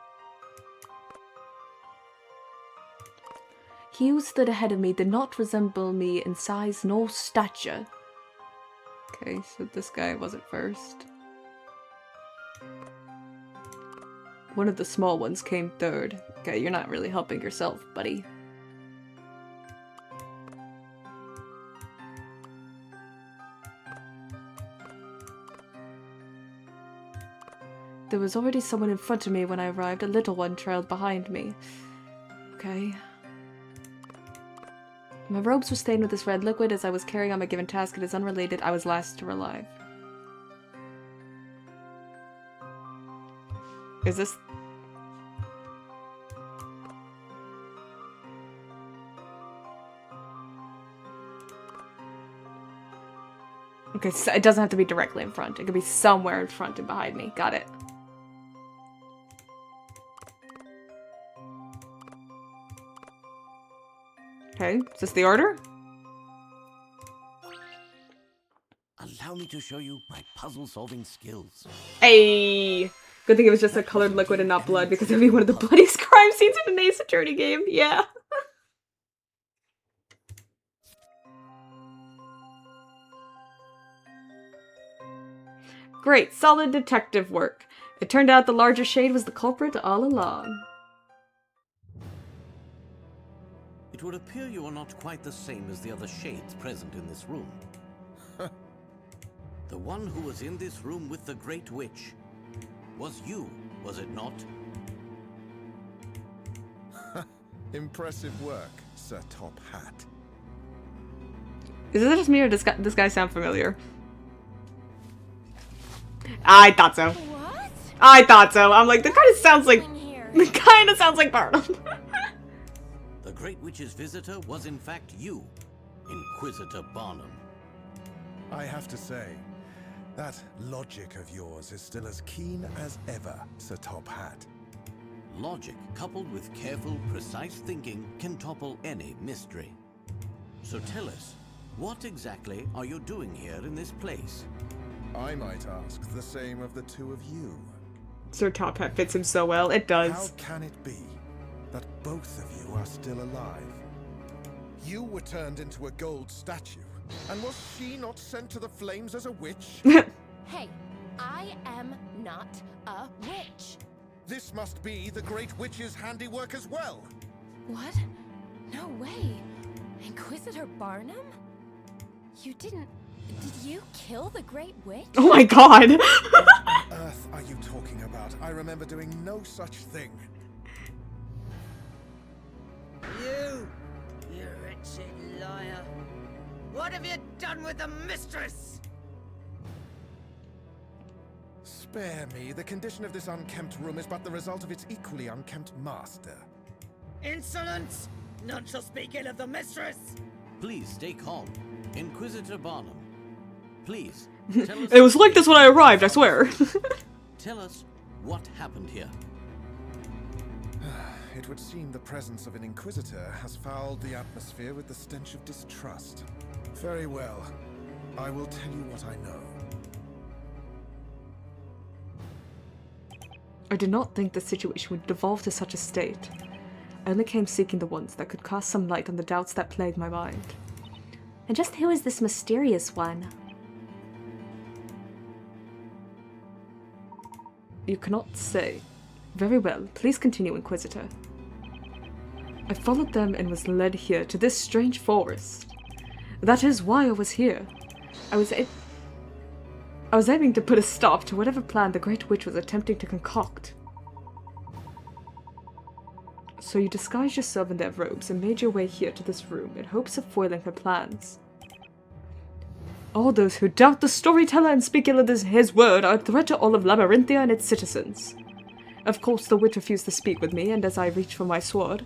He who stood ahead of me did not resemble me in size nor stature. Okay, so this guy wasn't first. One of the small ones came third. Okay, you're not really helping yourself, buddy. There was already someone in front of me when I arrived. A little one trailed behind me. Okay. My robes were stained with this red liquid as I was carrying on my given task. It is unrelated. I was last to arrive. Is this... Okay, so it doesn't have to be directly in front. It could be somewhere in front and behind me. Got it. Okay, is this the order? Allow me to show you my puzzle-solving skills. Hey! Good thing it was just a colored liquid and not blood, because it would be one of the bloodiest crime scenes in an Ace Attorney game. Yeah. Great, solid detective work. It turned out the larger shade was the culprit all along. It would appear you are not quite the same as the other shades present in this room. The one who was in this room with the Great Witch was you, was it not? Impressive work, Sir Top Hat. Is it just me or does this guy sound familiar? I thought so. What? I thought so. I'm like, that kind of sounds like... It kind of sounds like Barnum. The Great Witch's visitor was in fact you, Inquisitor Barnum. I have to say, that logic of yours is still as keen as ever, Sir Top Hat. Logic, coupled with careful, precise thinking, can topple any mystery. So tell us, what exactly are you doing here in this place? I might ask the same of the two of you. Sir Top Hat fits him so well. It does. How can it be that both of you are still alive? You were turned into a gold statue, and was she not sent to the flames as a witch? Hey, I am not a witch. This must be the Great Witch's handiwork as well. What? No way. Inquisitor Barnum? You didn't... Did you kill the Great Witch? Oh my god. What on earth are you talking about? I remember doing no such thing. You wretched liar. What have you done with the mistress? Spare me. The condition of this unkempt room is but the result of its equally unkempt master. Insolence! None shall speak ill of the mistress! Please stay calm. Inquisitor Barnum. Please, tell us... It was like this when I arrived, I swear. Tell us what happened here. It would seem the presence of an Inquisitor has fouled the atmosphere with the stench of distrust. Very well. I will tell you what I know. I did not think the situation would devolve to such a state. I only came seeking the ones that could cast some light on the doubts that plagued my mind. And just who is this mysterious one? You cannot say. Very well, please continue, Inquisitor. I followed them and was led here to this strange forest. That is why I was here. I was aiming to put a stop to whatever plan the Great Witch was attempting to concoct. So you disguised yourself in their robes and made your way here to this room in hopes of foiling her plans. All those who doubt the storyteller and speak ill of his word are a threat to all of Labyrinthia and its citizens. Of course, the witch refused to speak with me, and as I reached for my sword,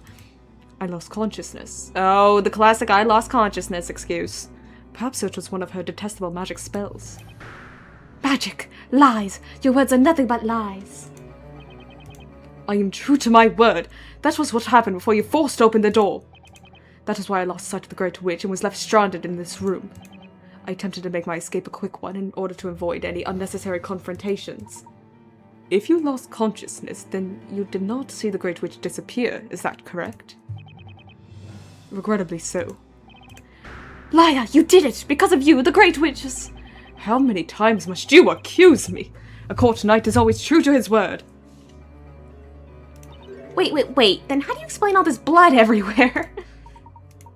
I lost consciousness. Oh, the classic I lost consciousness excuse. Perhaps it was one of her detestable magic spells. Magic! Lies! Your words are nothing but lies. I am true to my word. That was what happened before you forced open the door. That is why I lost sight of the Great Witch and was left stranded in this room. I attempted to make my escape a quick one in order to avoid any unnecessary confrontations. If you lost consciousness, then you did not see the Great Witch disappear, is that correct? Regrettably so. Liar! You did it! Because of you, the Great Witch is... How many times must you accuse me? A court knight is always true to his word. Wait. Then how do you explain all this blood everywhere?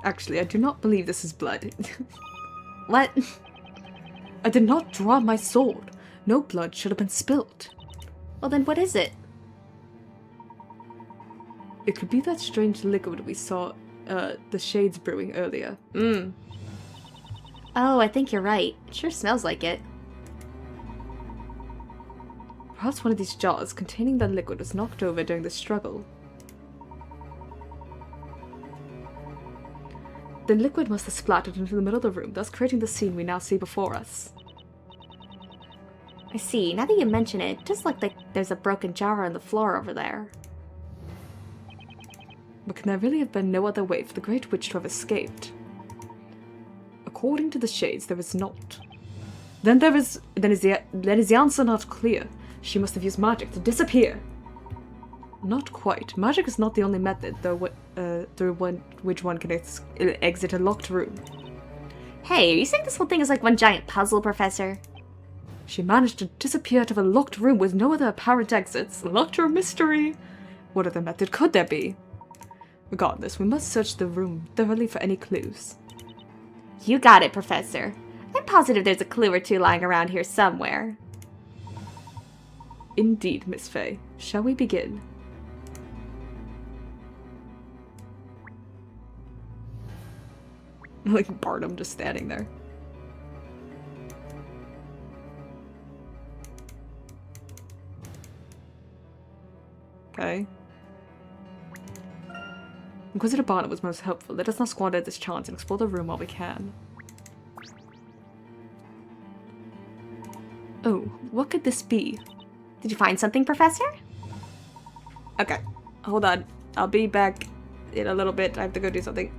Actually, I do not believe this is blood. What? I did not draw my sword. No blood should have been spilt. Well then what is it? It could be that strange liquid we saw the shades brewing earlier. Oh, I think you're right. It sure smells like it. Perhaps one of these jars containing that liquid was knocked over during the struggle. The liquid must have splattered into the middle of the room, thus creating the scene we now see before us. I see. Now that you mention it, it does look like there's a broken jar on the floor over there. But can there really have been no other way for the Great Witch to have escaped? According to the shades, there is not. Then is the answer not clear? She must have used magic to disappear. Not quite. Magic is not the only method, though, through which one can exit a locked room. Hey, are you saying this whole thing is like one giant puzzle, Professor? She managed to disappear out of a locked room with no other apparent exits. Locked room mystery. What other method could there be? Regardless, we must search the room thoroughly for any clues. You got it, Professor. I'm positive there's a clue or two lying around here somewhere. Indeed, Miss Fey. Shall we begin? Like Barnum just standing there. Okay. Inquisitor Barnum was most helpful. Let us not squander this chance and explore the room while we can. Oh, what could this be? Did you find something, Professor? Okay, hold on. I'll be back in a little bit. I have to go do something.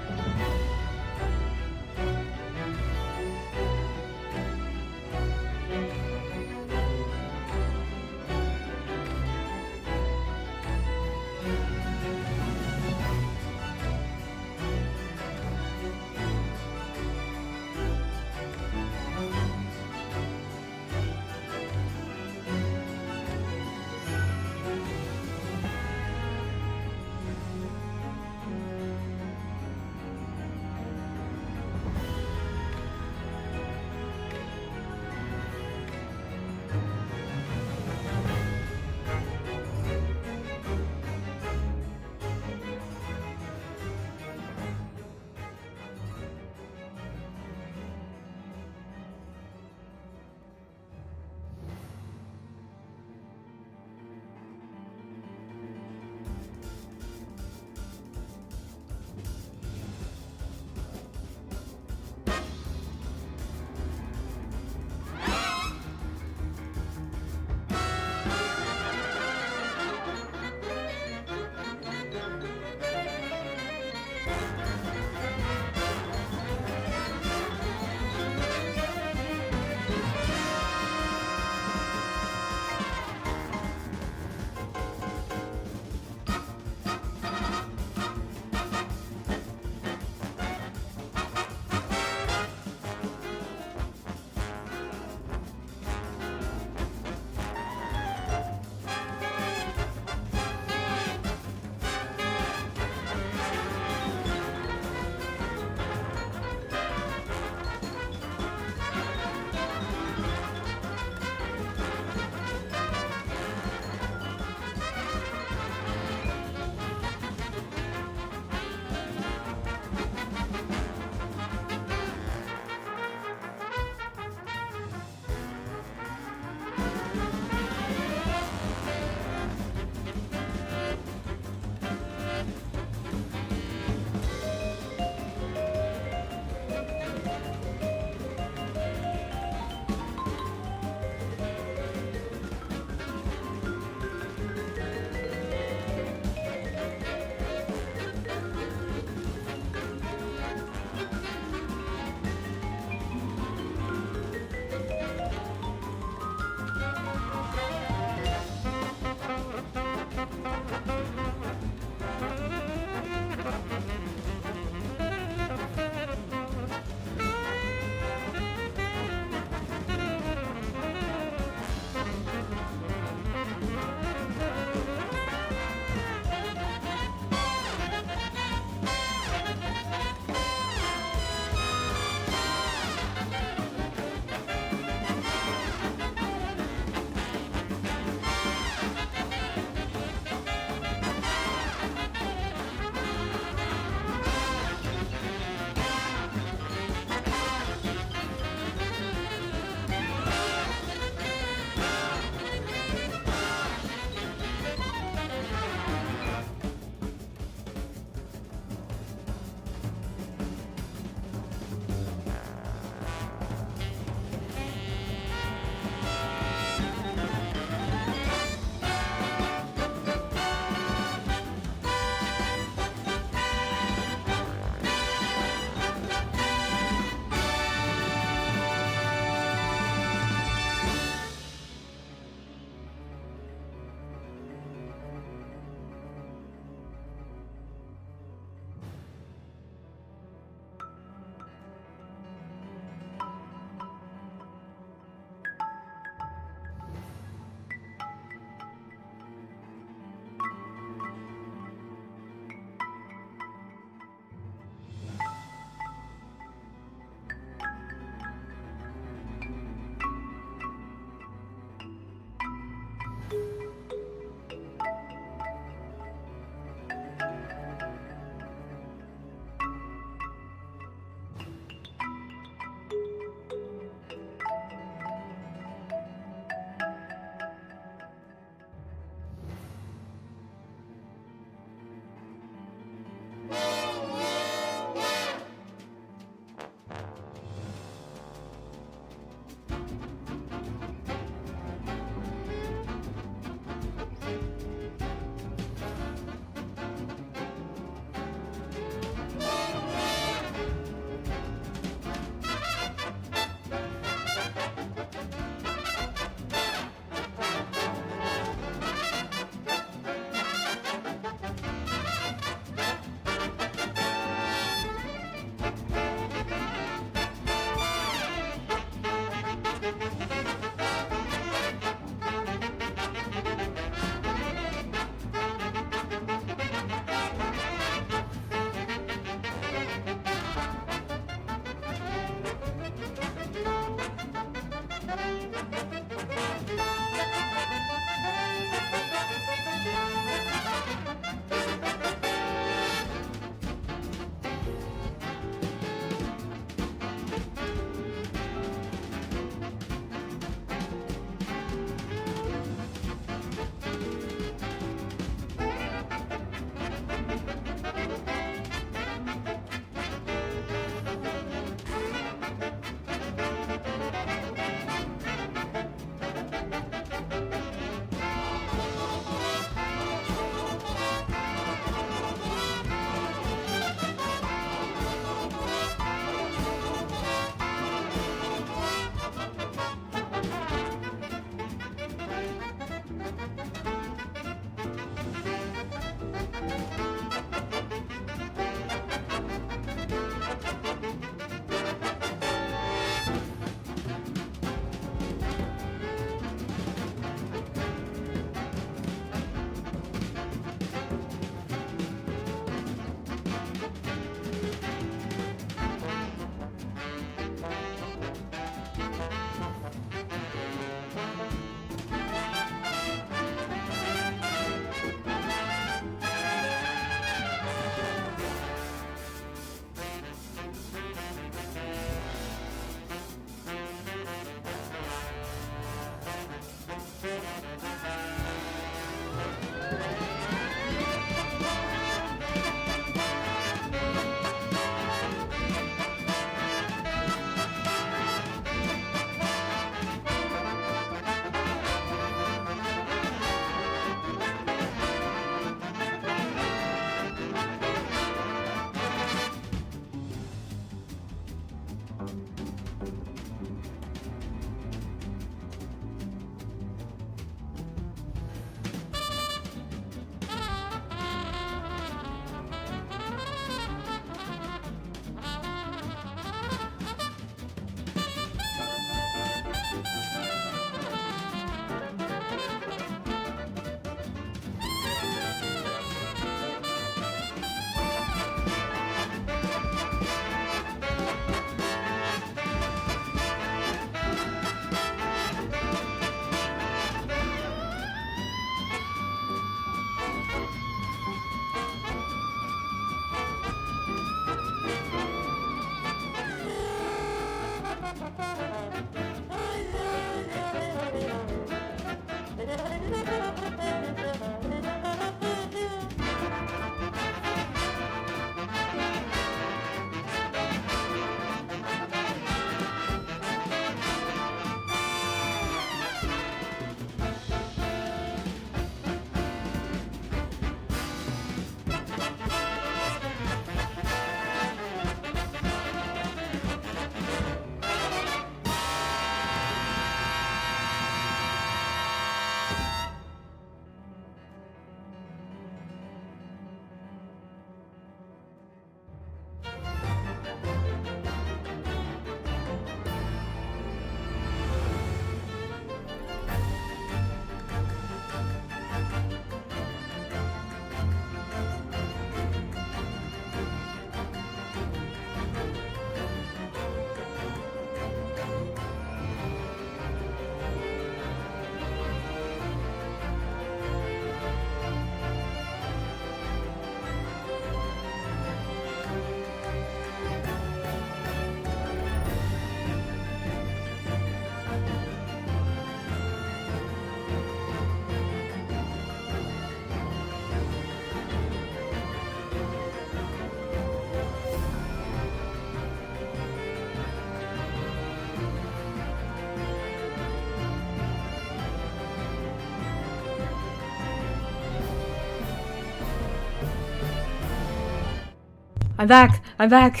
I'm back! I'm back!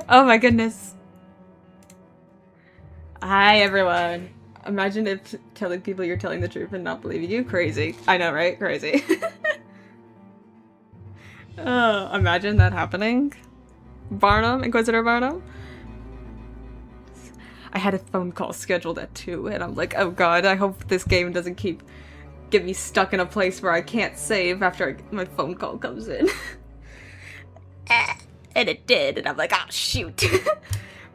Oh my goodness. Hi everyone. Imagine if telling people you're telling the truth and not believing you. Crazy. I know, right? Crazy. Oh, imagine that happening. Barnum, Inquisitor Barnum. I had a phone call scheduled at 2 and I'm like, oh god, I hope this game doesn't get me stuck in a place where I can't save after my phone call comes in. And it did, and I'm like, oh shoot.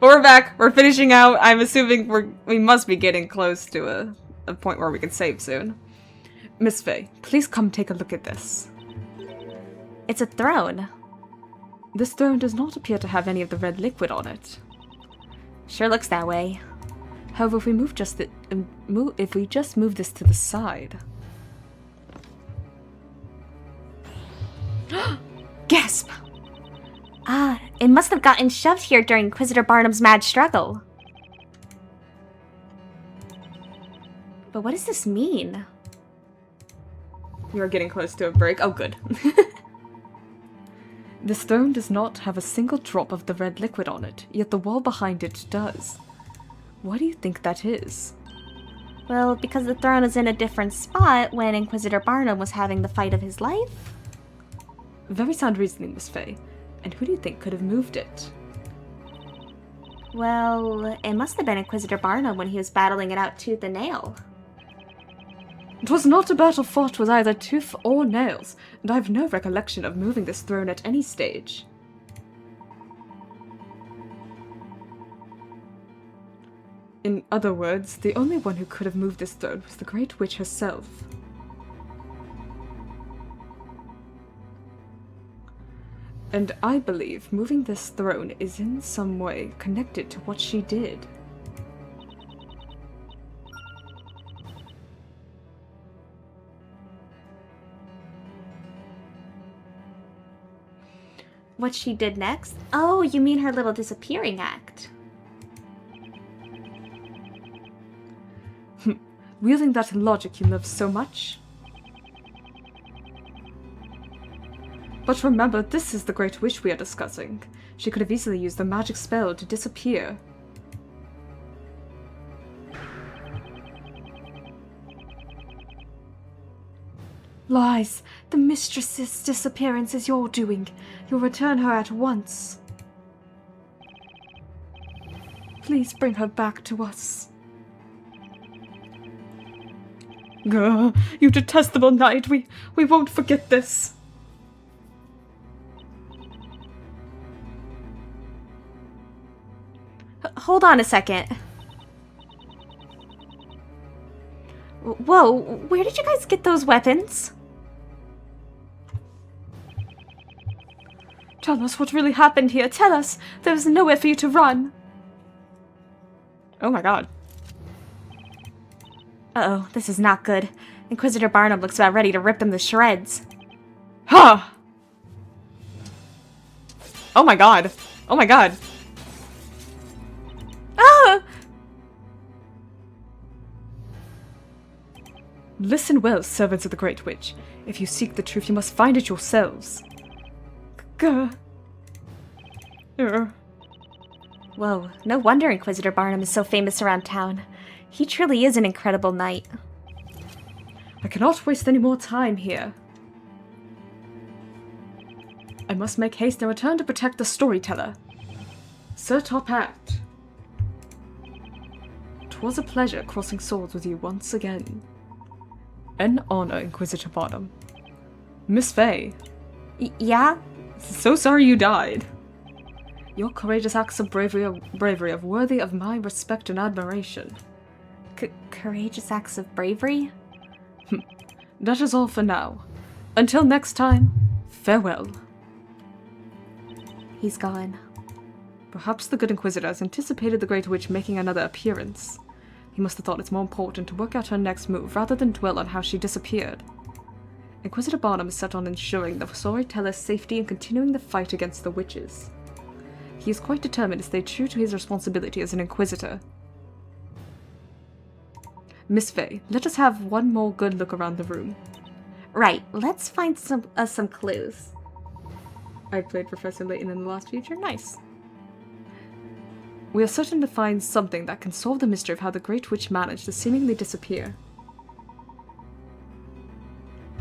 But we're back, we're finishing out. I'm assuming we must be getting close to a point where we can save soon. Miss Faye, please come take a look at this. It's a throne. This throne does not appear to have any of the red liquid on it. Sure looks that way. However, if we just move this to the side. Gasp! Ah, it must have gotten shoved here during Inquisitor Barnum's mad struggle. But what does this mean? We are getting close to a break. Oh, good. This throne does not have a single drop of the red liquid on it, yet the wall behind it does. Why do you think that is? Well, because the throne is in a different spot when Inquisitor Barnum was having the fight of his life? Very sound reasoning, Miss Faye. And who do you think could have moved it? Well, it must have been Inquisitor Barnum when he was battling it out tooth and nail. It was not a battle fought with either tooth or nails, and I have no recollection of moving this throne at any stage. In other words, the only one who could have moved this throne was the Great Witch herself. And I believe moving this throne is in some way connected to what she did. What she did next? Oh, you mean her little disappearing act. Wielding that logic you love so much. But remember, this is the Great Witch we are discussing. She could have easily used the magic spell to disappear. Lies! The mistress's disappearance is your doing. You'll return her at once. Please bring her back to us. Gah, you detestable knight, we won't forget this. Hold on a second. Whoa, where did you guys get those weapons? Tell us what really happened here. Tell us. There was nowhere for you to run. Oh my god. Uh-oh, this is not good. Inquisitor Barnum looks about ready to rip them to shreds. Huh! Oh my god. Oh my god. Ah! Listen well, servants of the Great Witch. If you seek the truth, you must find it yourselves. Gah. Whoa, no wonder Inquisitor Barnum is so famous around town. He truly is an incredible knight. I cannot waste any more time here. I must make haste and return to protect the storyteller. Sir Top Hat. 'Twas a pleasure crossing swords with you once again. An honor, Inquisitor Barnum. Miss Faye. Yeah? So sorry you died. Your courageous acts of bravery are worthy of my respect and admiration. Courageous acts of bravery? That is all for now. Until next time, farewell. He's gone. Perhaps the good Inquisitor has anticipated the Great Witch making another appearance. He must have thought it's more important to work out her next move rather than dwell on how she disappeared. Inquisitor Barnum is set on ensuring the storyteller's safety and continuing the fight against the witches. He is quite determined to stay true to his responsibility as an Inquisitor. Miss Faye, let us have one more good look around the room. Right, let's find some clues. I played Professor Layton in the last feature. Nice. We are certain to find something that can solve the mystery of how the Great Witch managed to seemingly disappear.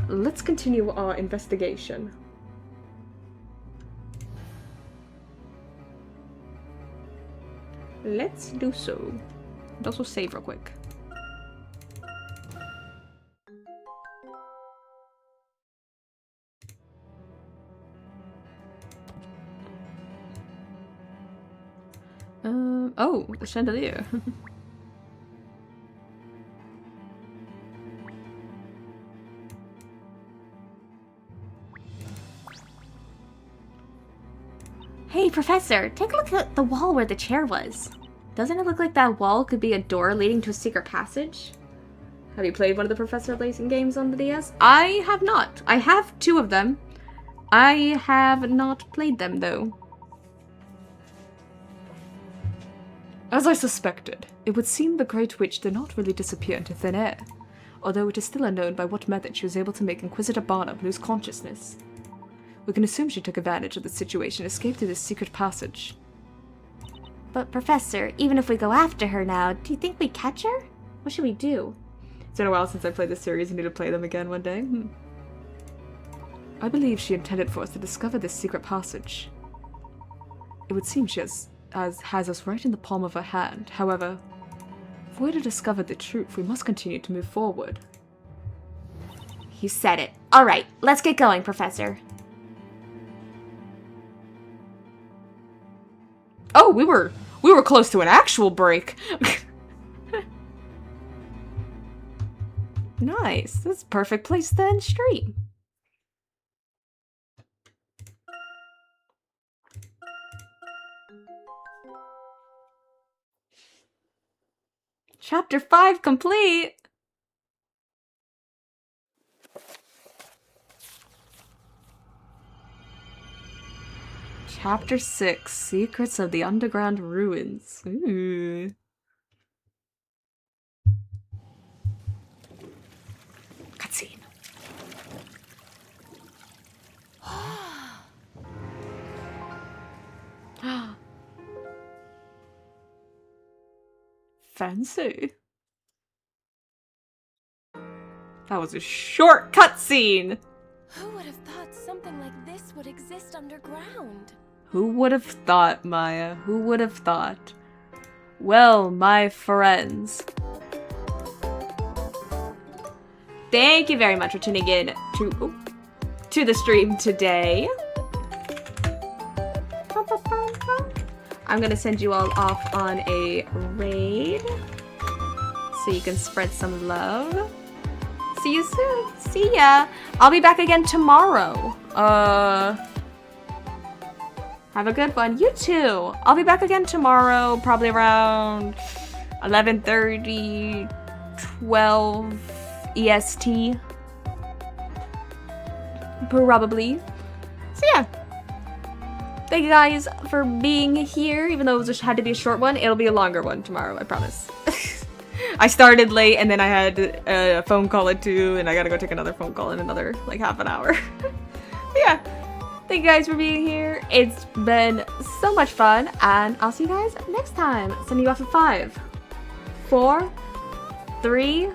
Let's continue our investigation. Let's do so. And also save real quick. Oh, the chandelier. Hey, Professor, take a look at the wall where the chair was. Doesn't it look like that wall could be a door leading to a secret passage? Have you played one of the Professor Layton games on the DS? I have not. I have 2 of them. I have not played them, though. As I suspected, it would seem the Great Witch did not really disappear into thin air, although it is still unknown by what method she was able to make Inquisitor Barnum lose consciousness. We can assume she took advantage of the situation and escaped through this secret passage. But Professor, even if we go after her now, do you think we catch her? What should we do? It's been a while since I played this series. I need to play them again one day. I believe she intended for us to discover this secret passage. It would seem she has us right in the palm of her hand. However, if we're to discover the truth, we must continue to move forward. You said it. All right, let's get going, Professor. Oh, we were close to an actual break. Nice. That's a perfect place to end stream. Chapter 5 complete! Chapter 6, Secrets of the Underground Ruins. Ooh. Cutscene. Fancy. That was a short cutscene! Who would have thought something like this would exist underground? Who would have thought, Maya? Who would have thought? Well, my friends. Thank you very much for tuning in to the stream today. I'm gonna send you all off on a raid so you can spread some love. See you soon. See ya. I'll be back again tomorrow. Have a good one. You too. I'll be back again tomorrow, probably around 11:30, 12 EST. Probably. So yeah. Thank you guys for being here, even though it just had to be a short one. It'll be a longer one tomorrow, I promise. I started late and then I had a phone call at 2 and I gotta go take another phone call in another like half an hour. Yeah. Thank you guys for being here. It's been so much fun and I'll see you guys next time. Sending you off at 5, 4, 3,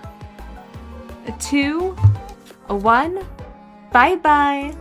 2, 1. Bye bye.